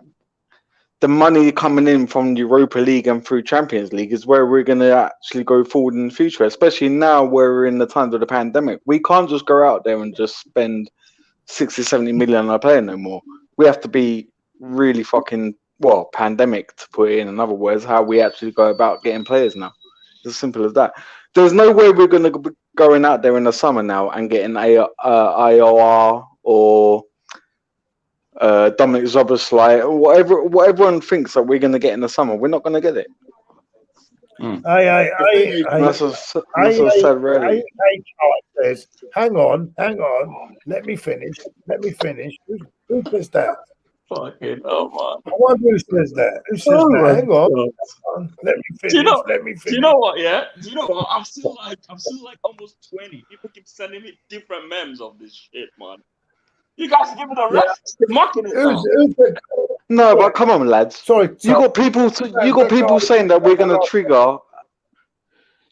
Speaker 6: the money coming in from the Europa League and through Champions League is where we're going to actually go forward in the future, especially now where we're in the times of the pandemic. We can't just go out there and just spend 60, 70 million on a player no more. We have to be really fucking, pandemic, to put it in other words, how we actually go about getting players now. It's as simple as that. There's no way we're going to be going out there in the summer now and getting aouar or Dominic Zoboslai, or what everyone thinks that we're going to get in the summer. We're not going to get it.
Speaker 1: Hang on. Let me finish. Who says that?
Speaker 5: Fucking hell, man.
Speaker 1: I wonder who says that. Who says that? Hang on. Let me finish.
Speaker 5: Do you know what? Yeah. Do you know what? I'm still like almost 20. People keep sending me different memes of this shit, man. You guys give it a rest. You're mocking it.
Speaker 6: No, but come on, lads.
Speaker 1: Sorry,
Speaker 6: you got people saying that we're gonna trigger.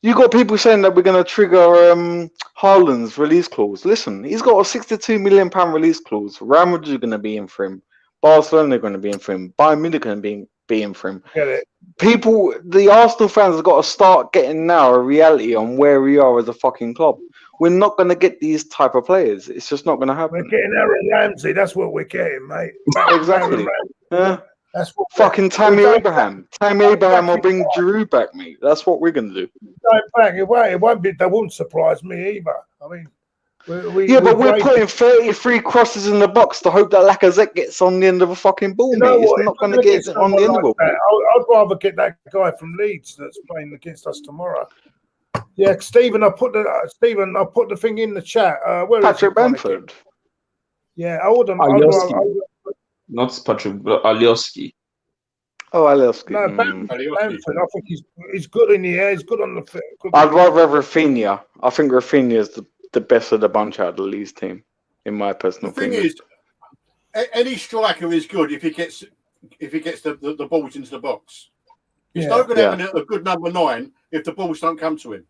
Speaker 6: You got people saying that we're gonna trigger Haaland's release clause. Listen, he's got a £62 million release clause. Real Madrid are gonna be in for him. Barcelona are gonna be in for him. Bayern Munich are gonna be in for him.
Speaker 1: Get it.
Speaker 6: People, the Arsenal fans have got to start getting now a reality on where we are as a fucking club. We're not going to get these type of players. It's just not going to happen.
Speaker 1: We're getting Aaron Ramsey. That's what we're getting, mate.
Speaker 6: Exactly. That's what fucking Tammy Abraham. Tammy Abraham will bring Giroud back, mate. That's what we're going to do.
Speaker 1: It won't be. That won't surprise me either. I mean,
Speaker 6: we're putting 33 crosses in the box to hope that Lacazette gets on the end of a fucking ball, mate. It's not going to get on the end of a ball.
Speaker 1: I'd rather get that guy from Leeds that's playing against us tomorrow. Yeah, Stephen, I put the thing in the chat. Where
Speaker 6: Patrick Bamford.
Speaker 1: Yeah, I would have.
Speaker 5: Not Patrick, but Alioski.
Speaker 6: Oh, Alioski.
Speaker 1: No, Bamford. I think he's good in the air. He's good on the field.
Speaker 6: I'd rather have Rafinha. I think Rafinha is the best of the bunch out of the Leeds team, in my personal opinion.
Speaker 2: The thing is, any striker is good if he gets the balls into the box. He's not going to have a good number 9 if the balls don't come to him.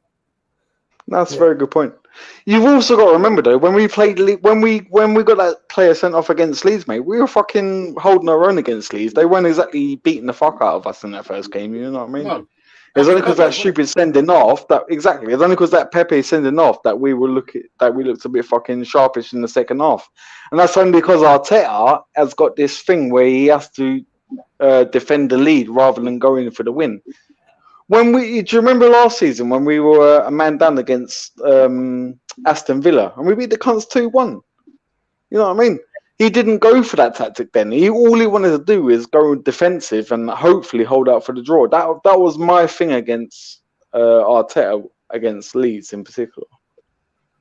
Speaker 6: That's a very good point. You've also got to remember though, when we played, when we got that player sent off against Leeds, mate, we were fucking holding our own against Leeds. They weren't exactly beating the fuck out of us in that first game. You know what I mean? No. It's only because that stupid sending off that It's only because that Pepe sending off that we looked a bit fucking sharpish in the second half, and that's only because Arteta has got this thing where he has to defend the lead rather than going for the win. Do you remember last season when we were a man down against Aston Villa and we beat the cunts 2-1? You know what I mean? He didn't go for that tactic then. All he wanted to do is go defensive and hopefully hold out for the draw. That was my thing against Arteta against Leeds in particular.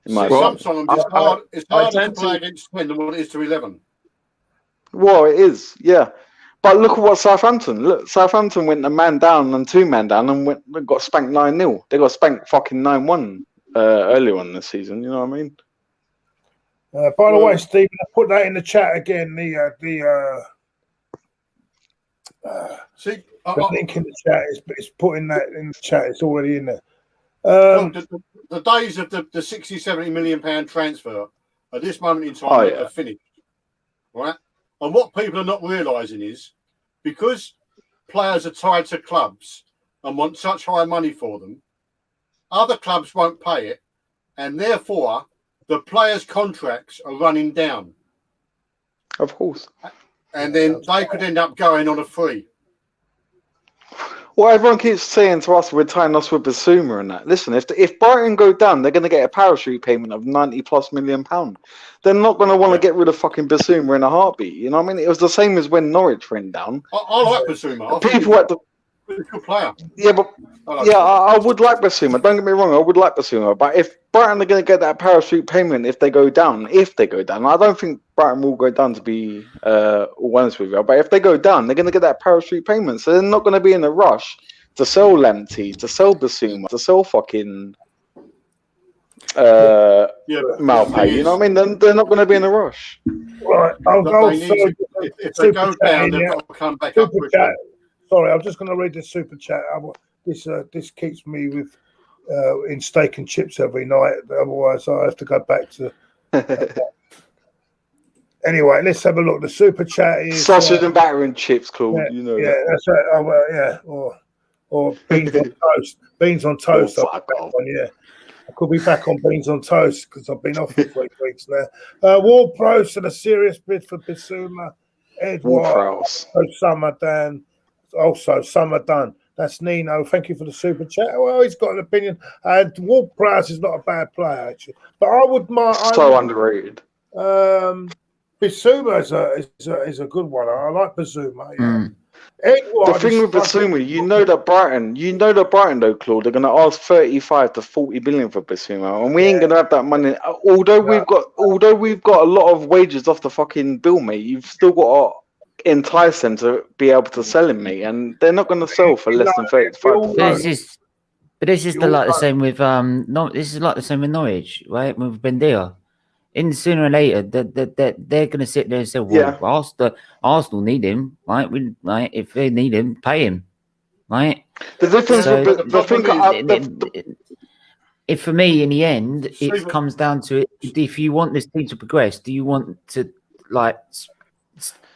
Speaker 2: Sometimes it's harder to play against 10 than what it is to 11.
Speaker 6: Well, it is, yeah. But look at what Southampton. Look, Southampton went a man down and 2 man down and got spanked 9-0. They got spanked fucking 9-1 earlier on this season. You know what I mean?
Speaker 1: By the way, Stephen, I put that in the chat again. The link in the chat is putting that in the chat. It's already in there.
Speaker 2: The days of the 60, 70 million pound transfer at this moment in time are finished. Right? And what people are not realising is because players are tied to clubs and want such high money for them, other clubs won't pay it, and therefore the players' contracts are running down.
Speaker 6: Of course.
Speaker 2: And then they could end up going on a free.
Speaker 6: Well, everyone keeps saying to us, we're tying us with Basuma and that. Listen, if Brighton go down, they're going to get a parachute payment of £90+ million. They're not going to want to get rid of fucking Basuma in a heartbeat. You know what I mean? It was the same as when Norwich went down.
Speaker 2: I like Basuma. He's a good player.
Speaker 6: Yeah, but I would like Basuma. Don't get me wrong, I would like Basuma. But if Brighton are going to get that parachute payment if they go down, I don't think Brighton will go down, to be all honest with you. But if they go down, they're going to get that parachute payment, so they're not going to be in a rush to sell Lamptey, to sell Basuma, to sell fucking Malpay. You know what I mean? They're not going to be in a rush.
Speaker 1: Right, I'll go.
Speaker 2: If they go down, they've got to come back up quickly.
Speaker 1: Sorry, I'm just going to read the super chat. This keeps me with in steak and chips every night. Otherwise, I have to go back to. Anyway, let's have a look. The super chat is
Speaker 6: sausage and batter and chips, Claude. You know.
Speaker 1: Yeah, that's right. Oh, well, yeah, or beans on toast. Beans on toast. Yeah, I could be back on beans on toast because I've been off for 3 weeks now. Wall Pros and a serious bid for Bissouma. Edward. Summer Dan. Also, Summer done. That's Nino. Thank you for the super chat. Well, he's got an opinion. And Walt Prowse is not a bad player, actually. But I would
Speaker 6: underrated.
Speaker 1: Bissouma is a good one. I like Bissouma. Yeah.
Speaker 6: The thing with Bissouma, you know that Brighton though, Claude, they're going to ask 35 to 40 million for Bissouma, and we ain't going to have that money. Although we've got a lot of wages off the fucking bill, mate. You've still got to entice them to be able to sell him, mate, and they're not going to sell for less than 35.
Speaker 7: But this is like the same with this is like the same with Norwich, right? With Bendia. In sooner or later, they're going to sit there and say, "Well, Arsenal need him, right? If they need him, pay him, right?"
Speaker 6: The difference,
Speaker 7: if for me, in the end, it comes down to it. If you want this team to progress, do you want to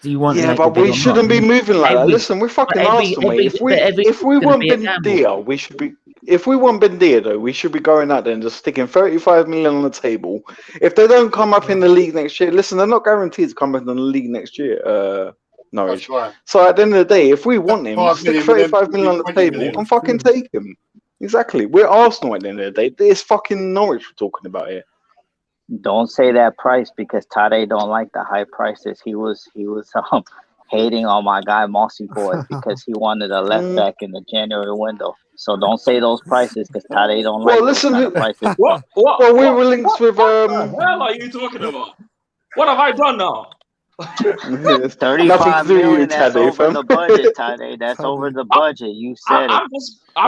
Speaker 7: Do you want?
Speaker 6: Yeah, but we shouldn't be moving like that. Listen, we're fucking Arsenal, mate. If we want Bendia, we should be. If we want Bendia, though, we should be going out there and just sticking 35 million on the table. If they don't come up in the league next year, listen, they're not guaranteed to come up in the league next year. Norwich. Right. So at the end of the day, if we want him, stick 35 million on the table and fucking take him. Exactly. We're Arsenal at the end of the day. It's fucking Norwich we're talking about here.
Speaker 3: Don't say that price because Tade don't like the high prices. He was hating on my guy Mossy Boy because he wanted a left back in the January window. So don't say those prices because Tade don't like those kind of prices.
Speaker 5: What?
Speaker 6: Well, we were linked with
Speaker 5: What the hell are you talking about? What have I done now?
Speaker 3: 35 million, that's over the budget, Tade. That's over the budget. You said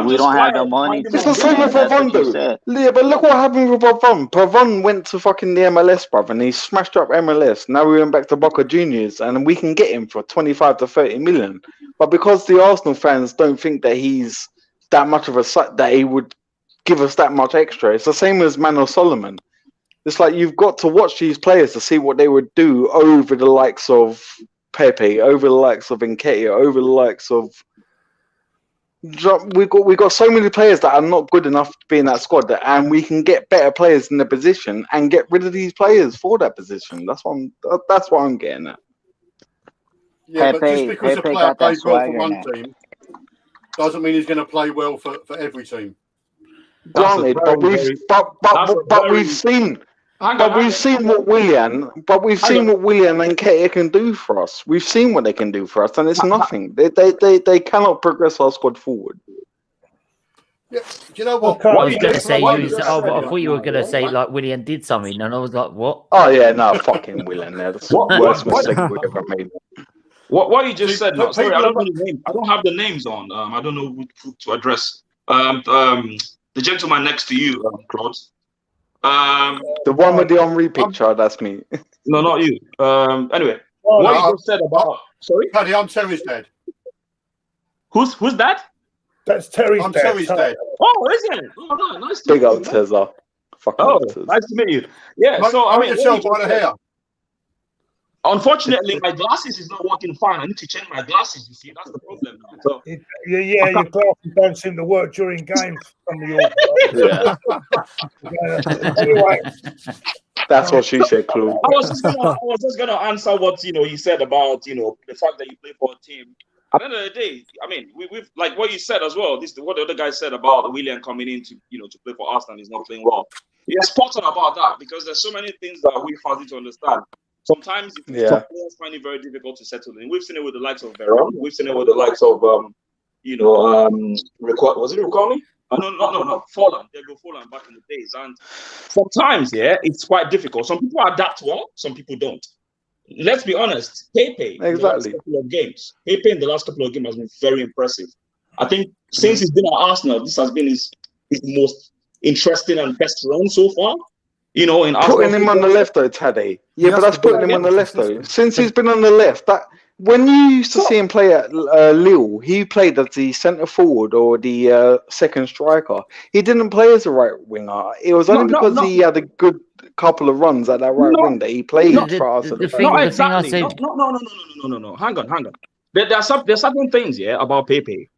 Speaker 3: we don't have the money.
Speaker 6: It's the same with Pavon, though. Yeah, but look what happened with Pavon. Pavon went to fucking the MLS, bruv, and he smashed up MLS. Now we went back to Boca Juniors, and we can get him for 25 to 30 million. But because the Arsenal fans don't think that he's that much of that he would give us that much extra, it's the same as Manuel Solomon. It's like you've got to watch these players to see what they would do over the likes of Pepe, over the likes of Nketiah, over the likes of. We got so many players that are not good enough to be in that squad, and we can get better players in the position and get rid of these players for that position. That's what I'm getting at.
Speaker 2: Yeah, but just because a player plays well for one team doesn't mean he's going to play well for every team.
Speaker 6: Granted, but we've seen what Willian and Nketiah can do for us. We've seen what they can do for us, and it's nothing. They cannot progress our squad forward.
Speaker 2: Yeah, do you know what?
Speaker 7: I was going to say, I thought you were going to say like Willian did something, and I was like, what?
Speaker 6: Oh yeah, no, fucking Willian. That's the worst mistake we ever made.
Speaker 5: What you just said? No, sorry, I don't know the name. I don't have the names on. I don't know who to address. The gentleman next to you, Claude.
Speaker 6: The one with the Henri picture, that's me.
Speaker 5: No, not you. Anyway, what you just said about... Sorry?
Speaker 2: Paddy, I'm Terry's dad.
Speaker 5: Who's that?
Speaker 1: That's Terry's dad.
Speaker 2: Terry's dad.
Speaker 5: Oh, is it? Oh, no, nice to meet you.
Speaker 6: Big old Tezza.
Speaker 5: Nice to meet you. Yeah, so I mean...
Speaker 2: yourself by the hair.
Speaker 5: Unfortunately, my glasses is not working fine. I need to change my glasses. You see, that's the problem now. So.
Speaker 1: Your glasses don't seem to work during games. Some of your anyway.
Speaker 6: That's what she said, Claude.
Speaker 5: I was just gonna answer what you said about the fact that you play for a team. At the end of the day, I mean, we've like what you said as well. This is what the other guy said about Willian coming in to to play for Arsenal. He's not playing well. You're spot on about that because there's so many things that we fans need to understand. Sometimes some players find it very difficult to settle in. We've seen it with the likes of Bergkamp. We've seen it with the likes of was it Riccone? No, Forlan. They go Forlan back in the days. And sometimes, it's quite difficult. Some people adapt well, some people don't. Let's be honest, Pepe in the last couple of games has been very impressive. I think since he's been at Arsenal, this has been his most interesting and best run so far. In
Speaker 6: putting him on the left though, Taddy. Yeah, but that's putting him on the left though. Since he's been on the left, that when you used to see him play at Lille, he played as the centre forward or the second striker. He didn't play as a right winger. It was only because he had a good couple of runs at that right wing that he played for Arsenal.
Speaker 5: No. Hang on. There's certain things about Pepe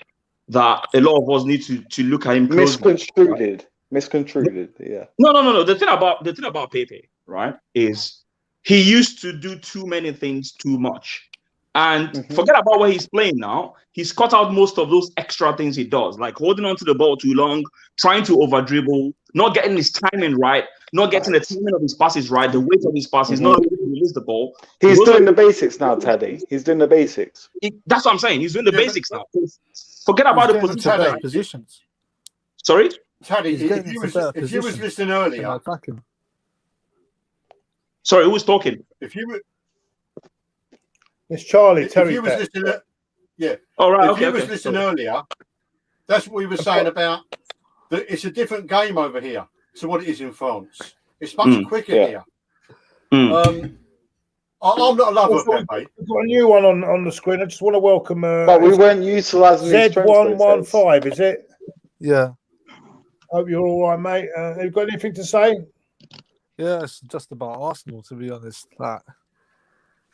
Speaker 5: that a lot of us need to look at him closely. Misconstrued, yeah. No. The thing about Pepe, right, is he used to do too many things too much. And forget about where he's playing now. He's cut out most of those extra things he does, like holding onto the ball too long, trying to over dribble, not getting his timing right, not getting the timing of his passes right, the weight of his passes, not able to release the ball.
Speaker 6: He's doing the basics now, Taddy. He's doing the basics.
Speaker 5: That's what I'm saying. He's doing the basics now. Forget about the
Speaker 8: positions.
Speaker 5: Sorry?
Speaker 2: Taddy, if you was listening earlier.
Speaker 5: Sorry, who was talking?
Speaker 1: It's Charlie.
Speaker 2: If you was listening, If you was listening earlier, that's what we were saying about that. It's a different game over here to what it is in France. It's much quicker here. I'm not a lover of Pepe.
Speaker 1: We've got a new one on the screen. I just want to welcome.
Speaker 6: But we weren't utilising
Speaker 1: Z115. Is it?
Speaker 8: Yeah.
Speaker 1: Hope you're all right, mate. Have you got anything to say?
Speaker 8: Yeah, it's just about Arsenal, to be honest.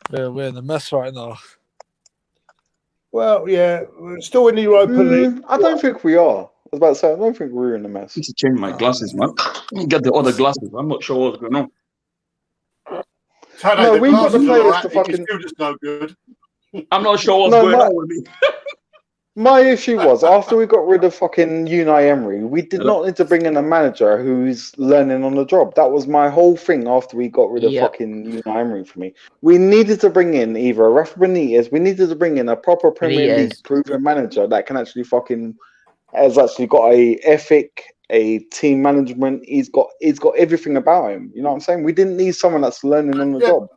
Speaker 8: We're in a mess right now.
Speaker 1: Well, yeah, we're still in the Europa League.
Speaker 6: I don't think we are. I was about to say, I don't think we're in a mess.
Speaker 5: I need to change my glasses, man. Let me get the other glasses. I'm not sure what's going on.
Speaker 2: No,
Speaker 6: we've got the players to fucking.
Speaker 2: No good.
Speaker 5: I'm not sure what's going on with me.
Speaker 6: My issue was after we got rid of fucking Unai Emery, we did not need to bring in a manager who's learning on the job. That was my whole thing after we got rid of fucking Unai Emery for me. We needed to bring in either a Rafa Benitez, we needed to bring in a proper Premier League proven manager that can actually has actually got a ethic, a team management. He's got everything about him. You know what I'm saying? We didn't need someone that's learning on the job.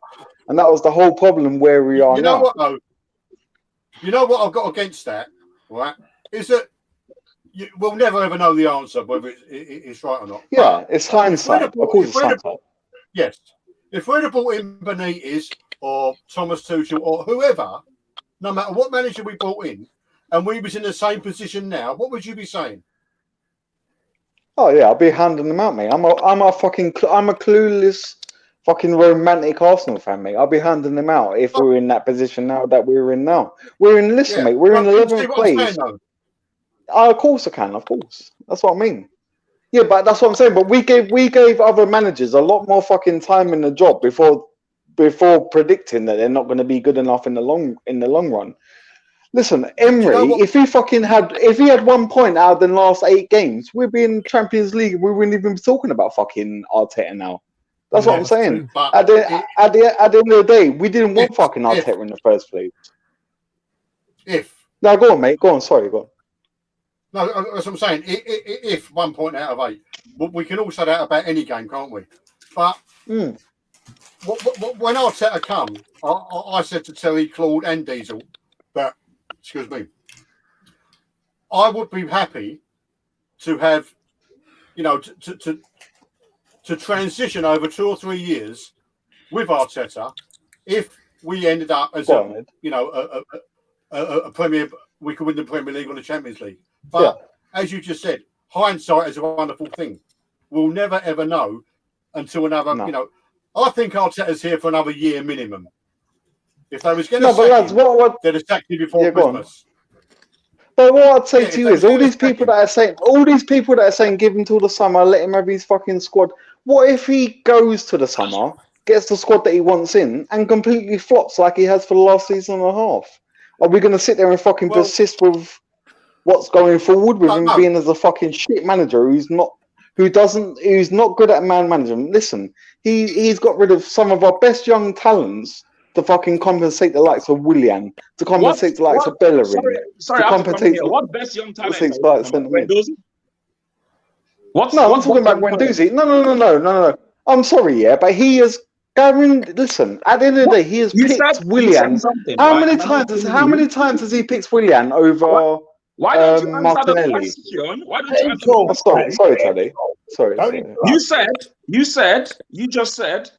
Speaker 6: And that was the whole problem where we are now.
Speaker 2: You know what I've got against that? Right, is that we'll never ever know the answer whether it's right or not.
Speaker 6: Yeah, it's hindsight. Of course, it's hindsight.
Speaker 2: Yes, if we'd have brought in Benitez or Thomas Tuchel or whoever, no matter what manager we brought in, and we was in the same position now, what would you be saying?
Speaker 6: Oh yeah, I'll be handing them out, mate. I'm a clueless fucking romantic Arsenal fan, mate. I'll be handing them out if we're in that position now that we're in now. We're in, mate, we're in 11th place. Of course I can, of course. That's what I mean. Yeah, but that's what I'm saying. But we gave other managers a lot more fucking time in the job before predicting that they're not going to be good enough in the long run. Listen, Emery, if he had 1 point out of the last 8 games, we'd be in Champions League. We wouldn't even be talking about fucking Arteta now. That's what I'm saying. At the end of the day, we didn't want fucking Arteta in the first place. No, go on, mate. Go on. Sorry, go on.
Speaker 2: No, that's what I'm saying. If 1 point out of 8, we can all say that about any game, can't we? But when Arteta come, I said to Terry, Claude, and Diesel that, excuse me, I would be happy to have, to transition over 2 or 3 years with Arteta, if we ended up as a Premier, we could win the Premier League or the Champions League. But as you just said, hindsight is a wonderful thing. We'll never ever know until another. I think Arteta's here for another year minimum. If they was going to sack him, they'd have sacked him before Christmas.
Speaker 6: But what I'd say to you is, all these people that are saying give him till the summer, let him have his fucking squad. What if he goes to the summer, gets the squad that he wants in, and completely flops like he has for the last season and a half? Are we going to sit there and fucking persist with what's going forward with him being as a fucking shit manager who's not good at man management? Listen, he's got rid of some of our best young talents to fucking compensate the likes of Willian, to compensate the likes of Bellerin.
Speaker 5: Sorry,
Speaker 6: to
Speaker 5: I have to
Speaker 6: compensate
Speaker 5: here. What best young talent?
Speaker 6: Guendouzi?
Speaker 5: What?
Speaker 6: No, I'm talking about Guendouzi. No. I'm sorry, yeah, but he is. Listen, at the end of the day, he has picked Willian. How many times has he picked Willian over
Speaker 5: why don't you answer the
Speaker 6: Martinelli?
Speaker 5: question? Why don't you answer the question?
Speaker 6: Sorry, Taddy. Sorry.
Speaker 5: You just said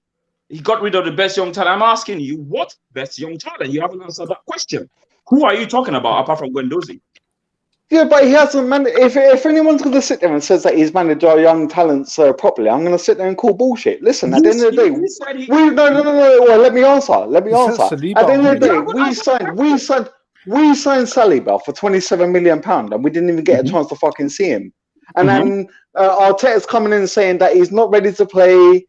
Speaker 5: he got rid of the best young talent. I'm asking you, what best young talent? You haven't answered that question. Who are you talking about apart from Guendouzi?
Speaker 6: Yeah, but he hasn't managed. If anyone's going to sit there and says that he's managed our young talents properly, I'm going to sit there and call bullshit. Listen, at the end of the day, no. Well, let me answer. At the end of the day, we signed Saliba for £27 million, and we didn't even get a chance to fucking see him. And then Arteta's coming in saying that he's not ready to play.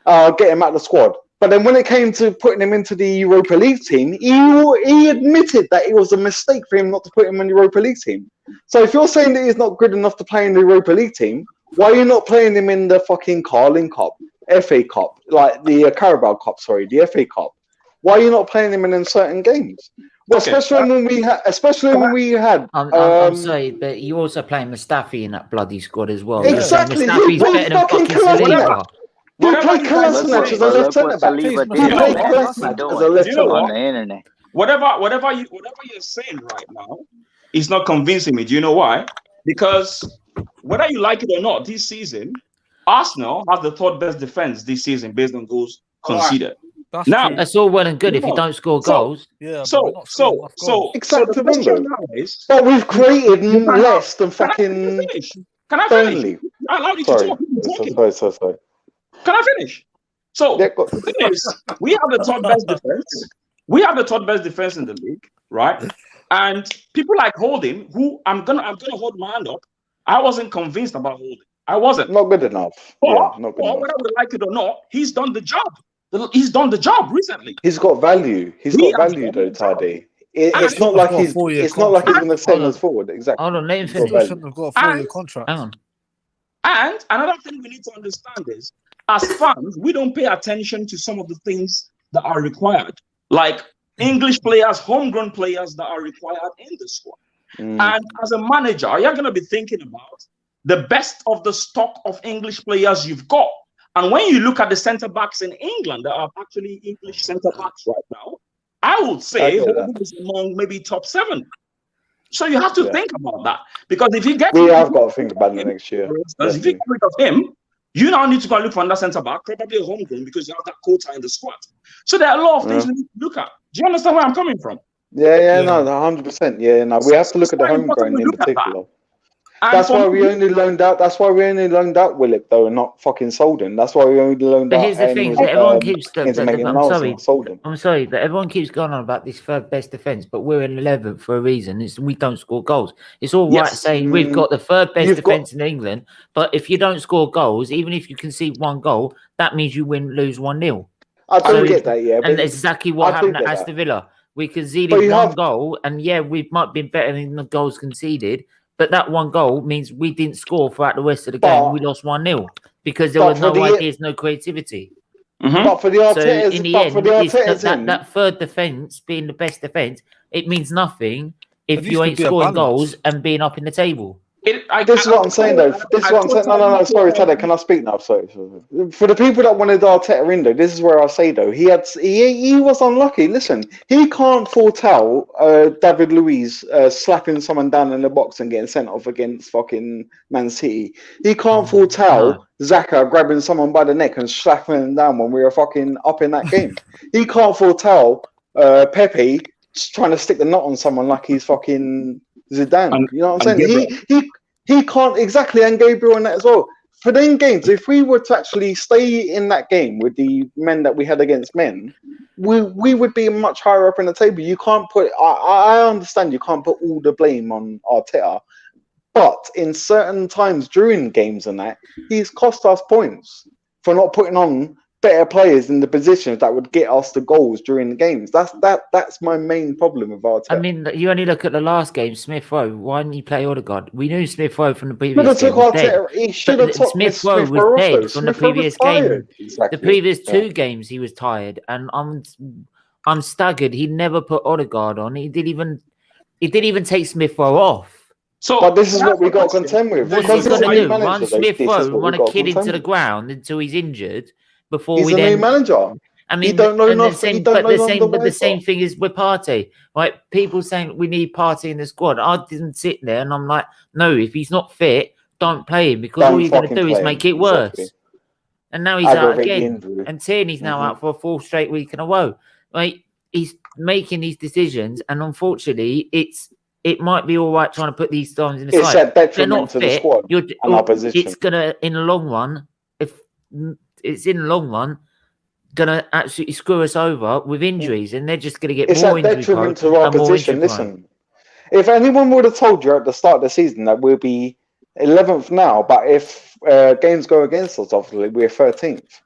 Speaker 6: Get him out of the squad. But then when it came to putting him into the Europa League team, he admitted that it was a mistake for him not to put him in the Europa League team. So if you're saying that he's not good enough to play in the Europa League team, why are you not playing him in the fucking Carling Cup, FA Cup, like the Carabao Cup, the FA Cup? Why are you not playing him in certain games? Well, especially when we had.
Speaker 7: I'm sorry, but you also playing Mustafi in that bloody squad as well.
Speaker 6: Exactly.
Speaker 7: Mustafi's better than fucking Saliba.
Speaker 6: You play Kolasinac as a left centre back. You play Kolasinac as a left centre back.
Speaker 3: On the internet.
Speaker 5: Whatever you're saying right now is not convincing me. Do you know why? Because whether you like it or not, this season, Arsenal has the third best defense this season based on goals conceded.
Speaker 7: That's all well and good if you don't score goals.
Speaker 6: Exactly. But we've created less than fucking.
Speaker 5: Can I finish? I allowed you to talk.
Speaker 6: Sorry.
Speaker 5: Can I finish? So the thing is, we have the third best defense. We have the third best defense in the league, right? And people like Holding, who I'm gonna hold my hand up. I wasn't convinced about Holding. I wasn't.
Speaker 6: Not good enough. Not good enough.
Speaker 5: Whether we like it or not, he's done the job. He's done the job recently.
Speaker 6: He's got value. He's got value though, Taddy. It's not like he's going to send us forward. Exactly.
Speaker 7: Hold on, let him finish.
Speaker 8: Shouldn't have got a 4-year contract.
Speaker 7: Hang on.
Speaker 5: And another thing we need to understand is, as fans, we don't pay attention to some of the things that are required, like English players, homegrown players that are required in the squad. And as a manager, you're going to be thinking about the best of the stock of English players you've got. And when you look at the centre backs in England, there are actually English centre backs right now. I would say Holding is among maybe top 7. So you have to think about that, because if you get
Speaker 6: we have got to think about it next year.
Speaker 5: If you get rid of him, you now need to go and look for another centre back, probably a homegrown, because you have that quota in the squad. So there are a lot of things we need to look at. Do you understand where I'm coming from?
Speaker 6: Yeah, no, 100%. Yeah, no, we have to look at the homegrown in particular. That's why we only loaned out. That's why we only loaned out Willock though, and not fucking sold him. That's why we only loaned out.
Speaker 7: But here's the thing: everyone keeps.
Speaker 6: I'm
Speaker 7: sorry, but everyone keeps going on about this third best defense. But we're in 11th for a reason. We don't score goals. It's all right saying we've got the third best defense in England, but if you don't score goals, even if you concede 1 goal, that means you lose 1-0.
Speaker 6: I don't get that, yeah.
Speaker 7: And that's exactly what happened at Aston Villa. We conceded 1 goal, and we might be better than the goals conceded. But that 1 goal means we didn't score throughout the rest of the game. We lost 1-0 because there were no ideas, no creativity.
Speaker 6: But for the Arteta's,
Speaker 7: in the end, that third defense being the best defense, it means nothing if you ain't scoring goals and being up in the table.
Speaker 6: This is what I'm saying, though. This is what I'm saying. No. Sorry, Taddy. Can I speak now? Sorry. For the people that wanted Arteta in, though, this is where I say, though, he was unlucky. Listen, he can't foretell David Luiz slapping someone down in the box and getting sent off against fucking Man City. He can't foretell Xhaka grabbing someone by the neck and slapping him down when we were fucking up in that game. He can't foretell Pepe trying to stick the knot on someone like he's fucking Zidane. You know what I'm saying? He can't exactly, and Gabriel in that as well. For them games, if we were to actually stay in that game with the men that we had against men, we would be much higher up in the table. You can't put. I understand you can't put all the blame on Arteta, but in certain times during games and that, he's cost us points for not putting on better players in the positions that would get us the goals during the games. That's my main problem with Arteta.
Speaker 7: I mean, you only look at the last game, Smith Rowe. Why didn't he play Odegaard? We knew Smith Rowe from the previous game.
Speaker 6: He should have took
Speaker 7: Smith Rowe was dead from the previous game.
Speaker 6: Exactly.
Speaker 7: The previous 2 games he was tired, and I'm I'm staggered. He never put Odegaard on. He didn't even take Smith Rowe off.
Speaker 5: So,
Speaker 6: but this is what we got to contend with.
Speaker 7: What's
Speaker 6: Because
Speaker 7: he
Speaker 6: he's a
Speaker 7: going
Speaker 6: new
Speaker 7: to do? Run
Speaker 6: manager,
Speaker 7: Smith
Speaker 6: this is
Speaker 7: Rowe,
Speaker 6: what we
Speaker 7: run a
Speaker 6: got to
Speaker 7: kid into
Speaker 6: contend
Speaker 7: the
Speaker 6: with.
Speaker 7: ground until he's injured before
Speaker 6: He's
Speaker 7: we
Speaker 6: a
Speaker 7: then.
Speaker 6: new manager.
Speaker 7: I mean,
Speaker 6: He don't know
Speaker 7: and the
Speaker 6: enough. He
Speaker 7: same,
Speaker 6: don't
Speaker 7: but
Speaker 6: know
Speaker 7: the
Speaker 6: London
Speaker 7: same thing is with Partey, right? People saying we need Partey in the squad. I didn't sit there and I'm like, no, if he's not fit, don't play him because all you're going to do is make it worse.
Speaker 6: Exactly.
Speaker 7: And now he's out
Speaker 6: Aggravate the
Speaker 7: again,
Speaker 6: injury.
Speaker 7: and Tierney's now out for a 4th straight week in a row. Right? He's making these decisions, and unfortunately, it might be all right trying to put these times in the
Speaker 6: It's
Speaker 7: side.
Speaker 6: a detriment to the squad and our position.
Speaker 7: It's gonna, in the long run, if it's in the long run, gonna absolutely screw us over with injuries, and they're just gonna get
Speaker 6: It's
Speaker 7: more
Speaker 6: a
Speaker 7: injury
Speaker 6: detriment
Speaker 7: prone
Speaker 6: to our
Speaker 7: and more
Speaker 6: position.
Speaker 7: injury prone.
Speaker 6: Listen, if anyone would have told you at the start of the season that we'll be 11th now, but if games go against us, obviously we're 13th.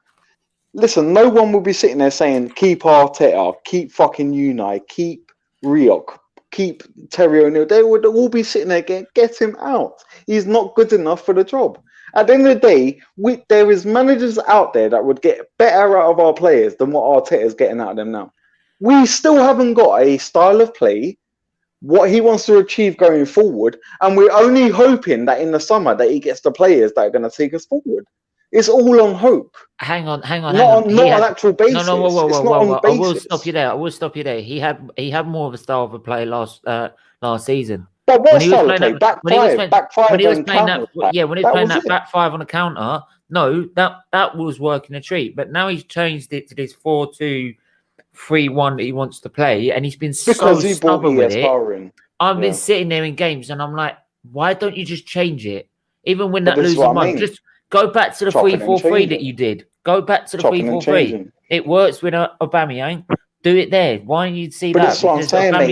Speaker 6: Listen, no one will be sitting there saying keep Arteta, keep fucking Unai, keep Rioch, keep Terry O'Neill. They would all be sitting there going, get him out. He's not good enough for the job. At the end of the day, there is managers out there that would get better out of our players than what Arteta is getting out of them now. We still haven't got a style of play, what he wants to achieve going forward, and we're only hoping that in the summer that he gets the players that are going to take us forward. It's all on hope.
Speaker 7: Hang on.
Speaker 6: Not on actual basis.
Speaker 7: No,
Speaker 6: It's not on
Speaker 7: I will
Speaker 6: basis.
Speaker 7: stop you there. He had more of a style of a play last season.
Speaker 6: But what style of play? Back five,
Speaker 7: when he was
Speaker 6: and
Speaker 7: playing that,
Speaker 6: counter-attack.
Speaker 7: when he was playing that back five on the counter, no, that was working a treat. But now he's changed it to this 4-2-3-1 that he wants to play, and he's been so stubborn with it. I've been sitting there in games, and I'm like, why don't you just change it? Even when that losing one, just go back to the 3-4-3 that you did. Go back to the 3-4-3. It works with Aubameyang. Do it there. Why don't you see that?
Speaker 6: That's what I'm saying, mate.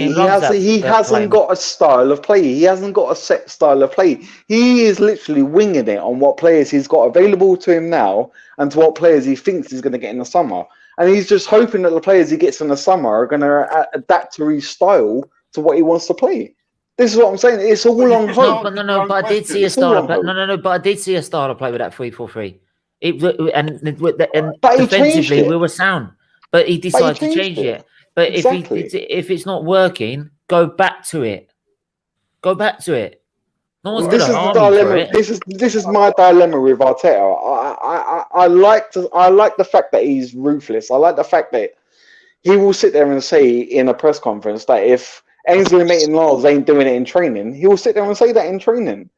Speaker 6: He hasn't got a style of play. He hasn't got a set style of play. He is literally winging it on what players he's got available to him now and to what players he thinks he's going to get in the summer. And he's just hoping that the players he gets in the summer are going to adapt to his style to what he wants to play. This is what I'm saying. It's all on hope.
Speaker 7: But I did see a style of play. But I did see a style of play with that 3-4-3. And defensively, we were sound. But he decided to change it. But if it's not working, go back to it. Go back to it. No one's going to harm you for it.
Speaker 6: This is my dilemma with Arteta. I like the fact that he's ruthless. I like the fact that he will sit there and say in a press conference that if Ainsley Maitland-Niles ain't doing it in training, he will sit there and say that in training.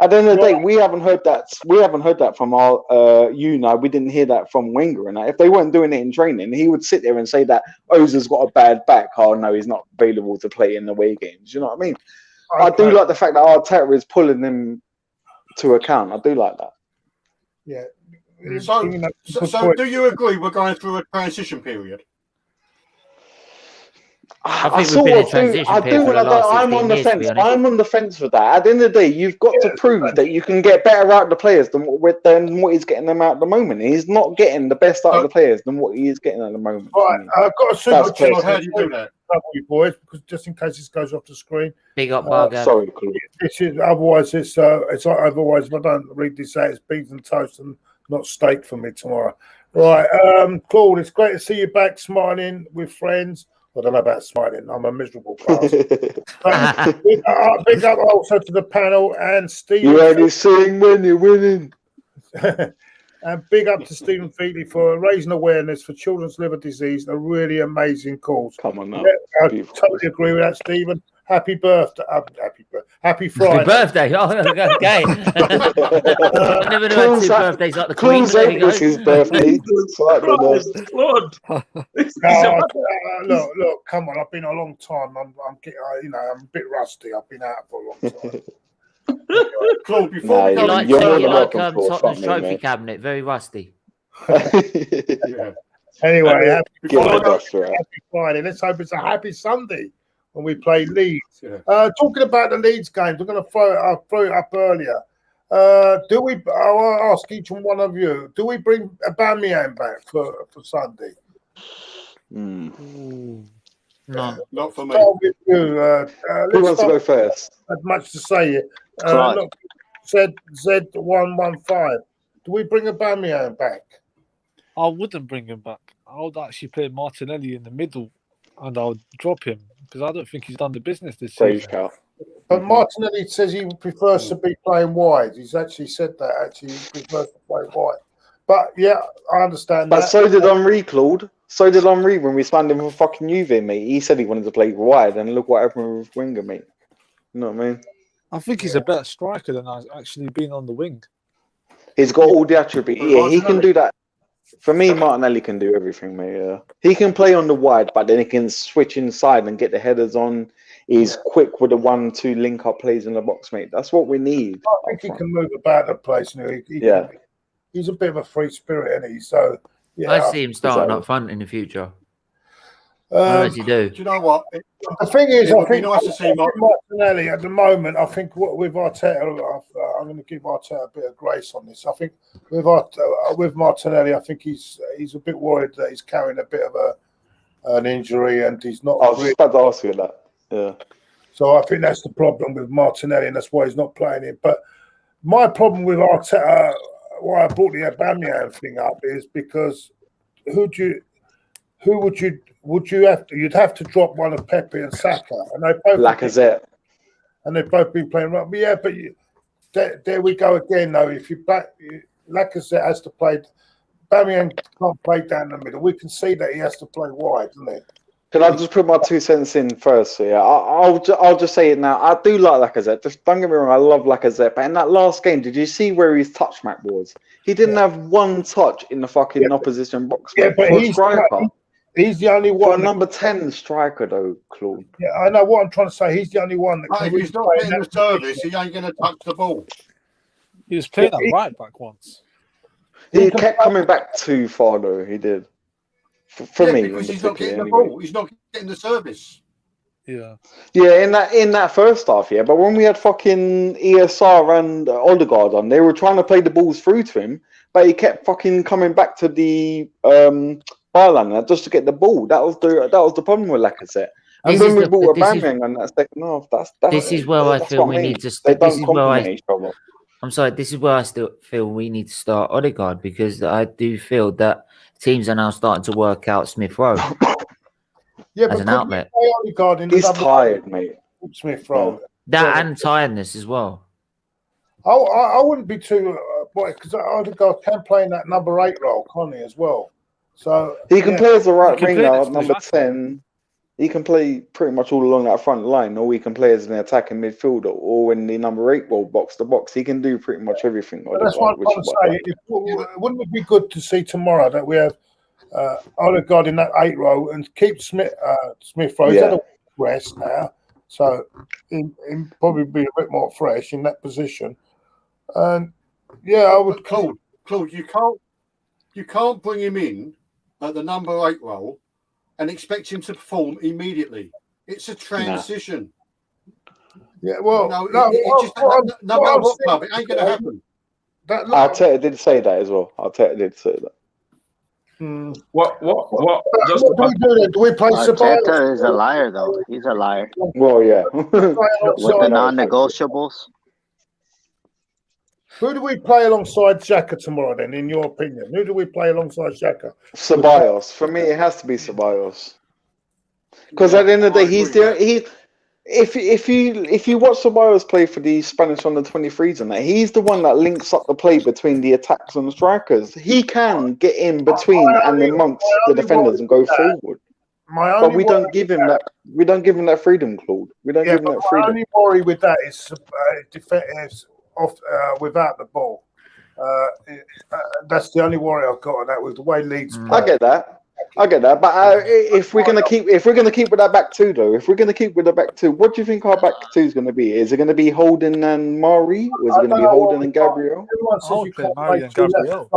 Speaker 6: At the end of the day, we haven't heard that. We haven't heard that from our Unai. We didn't hear that from Wenger. And if they weren't doing it in training, he would sit there and say that Ozil's got a bad back. Oh no, he's not available to play in the away games. You know what I mean? Okay. I do like the fact that Arteta is pulling them to account. I do like that.
Speaker 1: Yeah.
Speaker 2: So do you agree we're going through a transition period?
Speaker 7: I think we've been in transition period for the last 16
Speaker 6: I'm on the
Speaker 7: years,
Speaker 6: fence. I'm on the fence with that. At the end of the day, you've got to prove that you can get better out of the players than what he's getting them out at the moment. He's not getting the best out of the players than what he is getting at the moment.
Speaker 1: Right, I've got a super chat.
Speaker 2: How do you do that?
Speaker 1: You boys, because just in case this goes off the screen.
Speaker 7: Big up, Bargab.
Speaker 6: Sorry, Claude.
Speaker 1: This is otherwise. It's like otherwise. If I don't read this out, it's beans and toast and not steak for me tomorrow. Right, Claude, it's great to see you back smiling with friends. I don't know about smiling. I'm a miserable bastard. Big up also to the panel and Steve.
Speaker 6: You only sing when you're winning.
Speaker 1: And big up to Stephen Feely for raising awareness for children's liver disease. A really amazing cause.
Speaker 6: Come on now.
Speaker 1: Yeah, I totally agree with that, Stephen. Happy birthday. Happy Friday.
Speaker 7: Happy birthday. Oh, okay. I never knew I had 2 birthdays like the Queen.
Speaker 6: It's his birthday.
Speaker 1: Look, come on. I've been a long time. I'm a bit rusty. I've been out for a long time.
Speaker 2: Claude, before
Speaker 7: you like Tottenham's trophy cabinet, very rusty.
Speaker 1: Anyway, happy Friday. Let's hope it's a happy Sunday when we play Leeds. Talking about the Leeds games, we're going to throw it up earlier. I'll ask each one of you, do we bring Aubameyang back for Sunday?
Speaker 2: No, not for me.
Speaker 1: With you.
Speaker 6: Who wants to go first?
Speaker 1: Had much to say. Look, Z115. Do we bring Aubameyang back?
Speaker 8: I wouldn't bring him back. I would actually play Martinelli in the middle and I'll drop him because I don't think he's done the business this
Speaker 6: Brave
Speaker 8: season.
Speaker 6: shout.
Speaker 1: But Martinelli says he prefers to be playing wide. He's actually said that. Actually, he prefers to play wide. But yeah, I understand
Speaker 6: But
Speaker 1: that.
Speaker 6: so did Henry, Claude. So did Henry when we signed him for fucking Juve, mate. He said he wanted to play wide, and look what happened with winger, mate. You know what I mean?
Speaker 8: I think he's a better striker than I've actually been on the wing.
Speaker 6: He's got all the attributes. Yeah, he can do that. For me, Martinelli can do everything, mate. Yeah. He can play on the wide, but then he can switch inside and get the headers on. He's quick with the 1-2 link-up plays in the box, mate. That's what we need.
Speaker 1: I think he can move about the place. You know, he's a bit of a free spirit, isn't he? So yeah,
Speaker 7: I see him starting up front in the future. What does he do?
Speaker 2: Do you know what?
Speaker 1: The thing is,
Speaker 2: It
Speaker 1: I
Speaker 2: would be
Speaker 1: think
Speaker 2: nice to see
Speaker 1: Martinelli at the moment. I think with Arteta, I'm going to give Arteta a bit of grace on this. I think with Martinelli, I think he's a bit worried that he's carrying a bit of an injury and he's not.
Speaker 6: I was just about to ask you that. Yeah.
Speaker 1: So I think that's the problem with Martinelli, and that's why he's not playing it. But my problem with Arteta, why I brought the Aubameyang thing up, is because would you have to? You'd have to drop one of Pepe and Saka, and they both
Speaker 6: Lacazette,
Speaker 1: and they've both been playing rugby. Yeah, but there we go again. Though, if Lacazette has to play, Aubameyang can't play down the middle. We can see that he has to play wide, doesn't he?
Speaker 6: can I just put my 2 cents in first? So yeah, I'll just say it now. I do like Lacazette. Just don't get me wrong, I love Lacazette. But in that last game, did you see where his touch map was? He didn't have one touch in the fucking opposition box.
Speaker 1: Yeah, but
Speaker 6: for a striker.
Speaker 1: He's the only one.
Speaker 6: For a number 10 striker, though, Claude.
Speaker 1: Yeah, I know what I'm trying to say. He's the only one that
Speaker 2: But
Speaker 1: can
Speaker 2: if
Speaker 1: really
Speaker 2: he's not
Speaker 1: play
Speaker 2: getting
Speaker 1: in
Speaker 2: the
Speaker 1: that
Speaker 2: service, he ain't going to touch the ball.
Speaker 8: He was playing at right back once.
Speaker 6: He kept coming back too far, though. He did. For me,
Speaker 2: because he's not getting the
Speaker 6: anyway.
Speaker 2: ball. He's not getting the service.
Speaker 8: Yeah.
Speaker 6: Yeah, in that first half, yeah. But when we had fucking ESR and Odegaard on, they were trying to play the balls through to him, but he kept fucking coming back to the byline just to get the ball. That was the problem with Lacazette. And when we brought Aubameyang on that second half,
Speaker 7: this is where I feel we need to.
Speaker 6: They don't complement each other.
Speaker 7: I'm sorry. This is where I still feel we need to start Odegaard, because I do feel that teams are now starting to work out Smith Rowe as an outlet.
Speaker 6: He's tired, mate.
Speaker 1: Smith Rowe.
Speaker 7: That and tiredness as well.
Speaker 1: I wouldn't be too because Odegaard can play in that number 8 role, can't he, as well? So
Speaker 6: he can play as the right winger,
Speaker 8: play
Speaker 6: number 10. He can play pretty much all along that front line, or he can play as an attacking midfielder, or in the number 8 role, box to box. He can do pretty much everything.
Speaker 1: That's what I'm trying to say. Wouldn't it be good to see tomorrow that we have Odegaard in that 8 role and keep Smith Rowe? He's had a rest now, so he'll probably be a bit more fresh in that position. And yeah, I would.
Speaker 2: Claude, you can't bring him in at the number 8 role and expect him to perform immediately. It's a transition.
Speaker 1: Yeah, well,
Speaker 2: no matter what club, it ain't going to happen.
Speaker 6: Arteta did say that as well. Arteta did say that.
Speaker 5: What? Just
Speaker 1: what do we do then? Do we play Ceballos?
Speaker 3: Arteta is a liar, though. He's a liar.
Speaker 6: Well, yeah.
Speaker 3: With the non-negotiables.
Speaker 1: Who do we play alongside Xhaka tomorrow then, in your opinion? Who do we play alongside Xhaka?
Speaker 6: Ceballos. For me, it has to be Ceballos. Because at the end of the day, if you watch Ceballos play for the Spanish under 23s and that, he's the one that links up the play between the attacks and the strikers. He can get in between and amongst the defenders and go forward. But we don't give him that. We don't give him that freedom, Claude. We don't give him that freedom.
Speaker 1: My only worry with that is without the ball. That's the only worry I've got on that, with the way Leeds play.
Speaker 6: I get that. But if we're gonna keep with that back two, though, what do you think our back two is gonna be? Is it gonna be Holden and Mari, or is it gonna be Holden and Gabriel?
Speaker 8: I'll play Mari and Gabriel.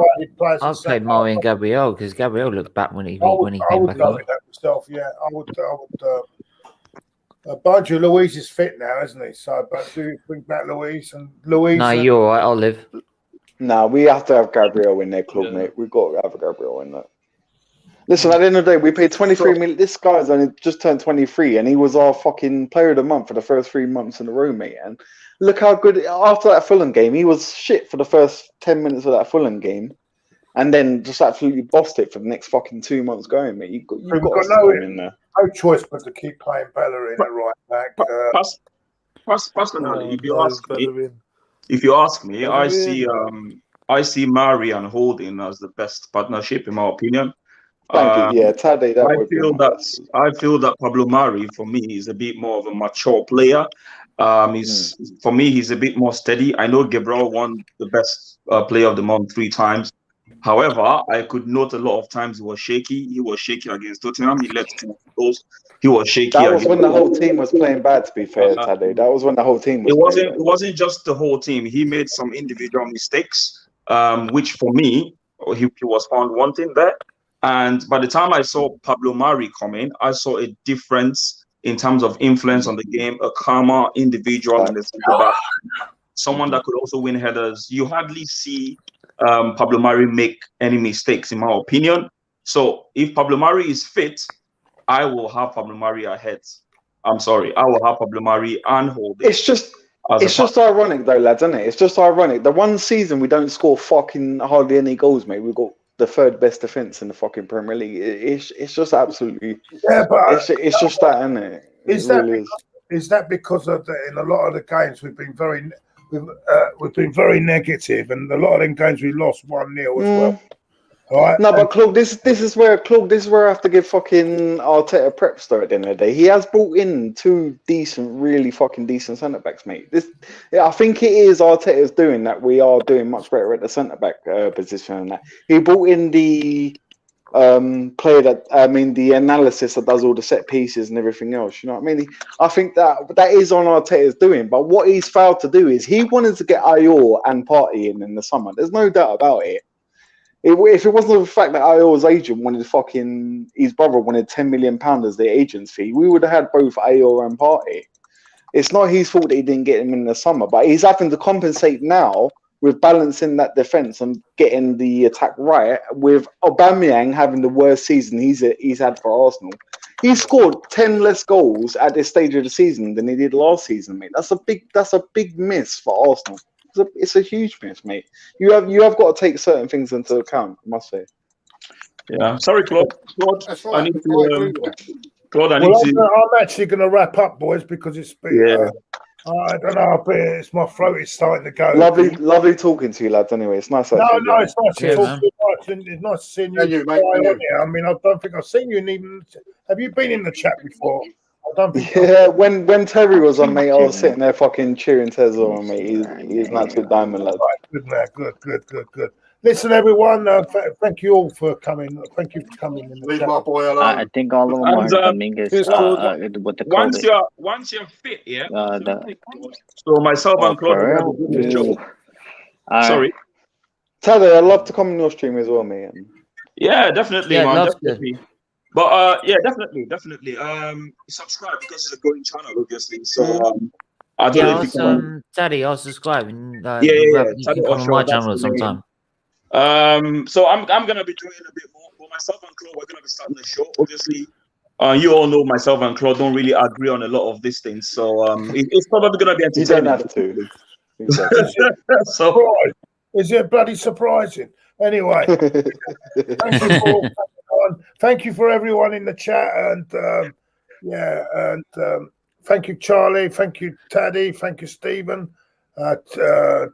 Speaker 7: I've played Mari and Gabriel because Gabriel looked back when he came back on.
Speaker 1: Myself, yeah, I would. Mind you, Luiz is fit now, isn't he? So, but do you bring back Luiz and Luiz?
Speaker 7: No, you're all right. I'll live.
Speaker 6: No, we have to have Gabriel in there, Claude, mate. We've got to have Gabriel in there. Listen, at the end of the day, we paid 23 million. This guy's only just turned 23, and he was our fucking player of the month for the first 3 months in a row, mate. And look how good, after that Fulham game, he was shit for the first 10 minutes of that Fulham game, and then just absolutely bossed it for the next fucking 2 months going, mate. You've got to have him in there.
Speaker 1: no choice but to keep playing Bellerin at right back.
Speaker 5: Personally,
Speaker 8: Bellerin.
Speaker 5: if you ask me, I
Speaker 8: Bellerin.
Speaker 5: see Mari and Holding as the best partnership in my opinion.
Speaker 6: Thank you. Yeah, Tade, that would be my best.
Speaker 5: I feel that Pablo Mari for me is a bit more of a mature player. For me, he's a bit more steady. I know Gabriel won the best player of the month 3 times. However, I could note a lot of times he was shaky. He was shaky against Tottenham. He let 2 goals. He was shaky.
Speaker 6: That was when the whole team was playing bad, to be fair, Tade. That was when the whole team was playing bad.
Speaker 5: It wasn't just the whole team. He made some individual mistakes, which for me, he was found wanting there. And by the time I saw Pablo Mari come in, I saw a difference in terms of influence on the game, a calmer individual in the center back, someone that could also win headers. You hardly see Pablo Mari make any mistakes, in my opinion. So if Pablo Mari is fit, I will have Pablo Mari ahead. I'm sorry, I will have Pablo Mari and Holding.
Speaker 6: It's just ironic though, lads, isn't it? It's just ironic. The one season we don't score fucking hardly any goals, mate. We've got the 3rd best defense in the fucking Premier League. It's just absolutely it's just that, isn't it?
Speaker 1: Is that because of in a lot of the games we've been very negative, and a lot of them games we lost 1-0 as well. All right.
Speaker 6: No, but Claude, this is where I have to give fucking Arteta props though. At the end of the day, he has brought in 2 really fucking decent centre backs, mate. I think it is Arteta's doing that. We are doing much better at the centre back position. And that he brought in the player the analysis that does all the set pieces and everything else. You know what I mean? I think that is on Arteta's doing. But what he's failed to do is he wanted to get aouar and Partey in the summer. There's no doubt about it. If it wasn't the fact that aouar's agent wanted his brother wanted £10 million as the agent's fee, we would have had both aouar and Partey. It's not his fault that he didn't get him in the summer, but he's having to compensate now with balancing that defence and getting the attack right. With Aubameyang having the worst season he's had for Arsenal, he scored 10 less goals at this stage of the season than he did last season, mate. That's a big miss for Arsenal. It's a huge miss, mate. You have got to take certain things into account, I must say.
Speaker 5: Yeah, sorry, Claude.
Speaker 2: That's right.
Speaker 5: I need to. Claude,
Speaker 1: I'm actually going to wrap up, boys, because it's been. I don't know. It's my throat is starting to go.
Speaker 6: Lovely talking to you, lads. Anyway, it's nice.
Speaker 1: No, it's nice to talk to you. It's nice to see you. I mean, I don't think I've seen you even. Have you been in the chat before?
Speaker 6: When Terry was on, mate, I was sitting there fucking cheering Tez on, mate. He's an absolute diamond, lad.
Speaker 1: Good man, good. Listen, everyone, thank you all for coming. Thank you for coming.
Speaker 2: Leave my boy alone.
Speaker 3: I think all of them are coming with the COVID.
Speaker 5: Once you're fit, yeah. So myself and Claude. Sorry.
Speaker 6: Tyler, I'd love to come on your stream as well, mate.
Speaker 5: Yeah, definitely, man. Definitely. But definitely. Subscribe because it's a growing channel, obviously. So I don't know if you can.
Speaker 7: Daddy, I'll subscribe.
Speaker 5: You
Speaker 7: can come on my channel sometime.
Speaker 5: So I'm gonna be doing a bit more. But myself and Claude, we're gonna be starting the show. Obviously, you all know myself and Claude don't really agree on a lot of these things. So it's probably gonna be entertaining.
Speaker 6: You don't have to. Exactly.
Speaker 5: So
Speaker 1: is it bloody surprising? Anyway, thank you for everyone in the chat, and thank you, Charlie. Thank you, Taddy. Thank you, Stephen. What's the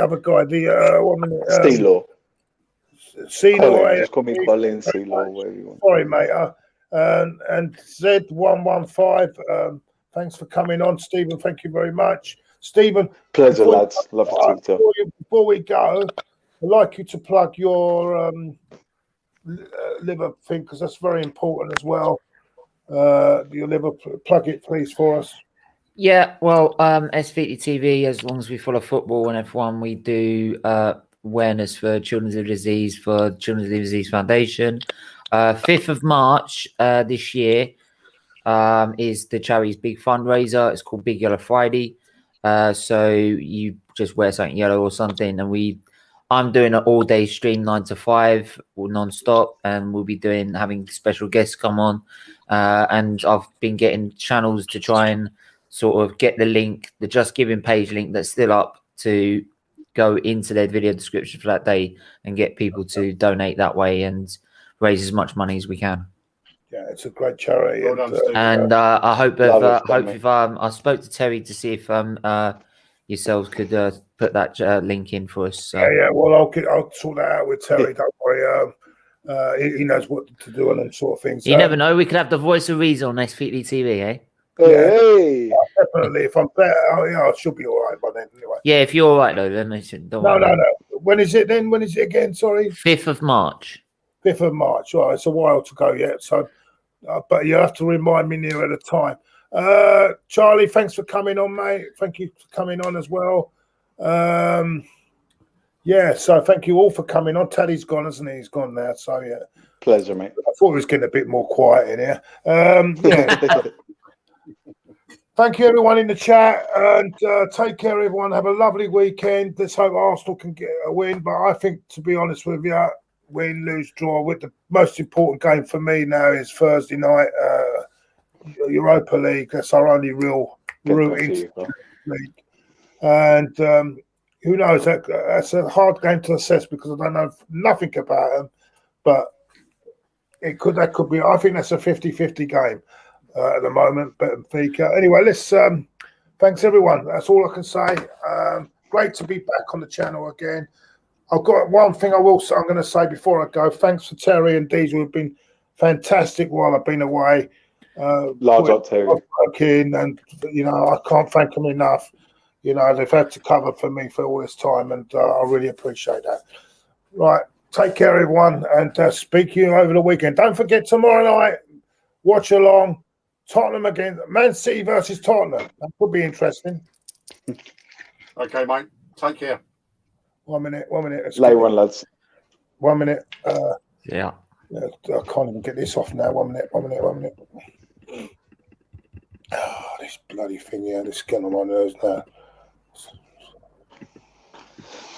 Speaker 1: other guy?
Speaker 6: Steelo.
Speaker 1: Steelo.
Speaker 6: Just call me Colin Steelo, whatever you want.
Speaker 1: Sorry, mate. And Z115. Thanks for coming on, Stephen. Thank you very much, Stephen.
Speaker 6: Pleasure, lads. Love to talk to you.
Speaker 1: Before we go, I'd like you to plug your liver thing, because that's very important as well. Your liver, plug it please for us.
Speaker 7: Yeah, well, SVT TV, as long as we follow football and F1, we do awareness for Children's Liver Disease for Children's Liver Disease Foundation. 5th of March this year is the charity's big fundraiser. It's called Big Yellow Friday. So you just wear something yellow or something, and I'm doing an all-day stream 9 to 5 or non-stop, and we'll be having special guests come on. And I've been getting channels to try and sort of get the link, the Just Giving page link that's still up, to go into their video description for that day and get people to donate that way and raise as much money as we can.
Speaker 1: Yeah, it's a great charity.
Speaker 2: Well done, Steve.
Speaker 7: And I hope
Speaker 6: Love it,
Speaker 7: I spoke to Terry to see if yourselves could put that link in for us.
Speaker 1: Yeah. Well, I'll sort that out with Terry. Don't worry. He knows what to do on them sort of things.
Speaker 7: You never know. We could have the voice of reason on SVT TV, eh?
Speaker 6: Hey.
Speaker 1: Definitely. If I'm there, I should be all right by then. Anyway.
Speaker 7: Yeah, if you're all right though, then don't
Speaker 1: No.
Speaker 7: worry.
Speaker 1: When is it then? When is it again? Sorry.
Speaker 7: 5th of March.
Speaker 1: 5th of March. All right, it's a while to go yet. So, but you have to remind me near at a time. Charlie, thanks for coming on, mate. Thank you for coming on as well. Yeah, so thank you all for coming on. Taddy's gone, hasn't he? He's gone now. So yeah,
Speaker 6: Pleasure, mate.
Speaker 1: I thought it was getting a bit more quiet in here. Yeah. Thank you, everyone in the chat, and take care, everyone. Have a lovely weekend. Let's hope Arsenal can get a win. But I think, to be honest with you, win, lose, draw. With the most important game for me now is Thursday night, Europa League. That's our only real route into the league. And who knows? That's a hard game to assess because I don't know nothing about them. But that could be. I think that's a 50-50 game. At the moment, Benfica. Anyway, let's thanks everyone. That's all I can say. Great to be back on the channel again. I've got one thing I'm going to say before I go. Thanks for Terry and Diesel, who've been fantastic while I've been away.
Speaker 6: Large up, Terry.
Speaker 1: And I can't thank them enough. They've had to cover for me for all this time, and I really appreciate that. Right, take care, everyone, and speak to you over the weekend. Don't forget tomorrow night. Watch along. Tottenham again. Man City versus Tottenham. That could be interesting.
Speaker 2: Okay, mate. Take care.
Speaker 1: 1 minute.
Speaker 6: Lay one, lads.
Speaker 1: 1 minute.
Speaker 7: Yeah.
Speaker 1: I can't even get this off now. 1 minute. Oh, this bloody thing here. This is getting on my nerves now.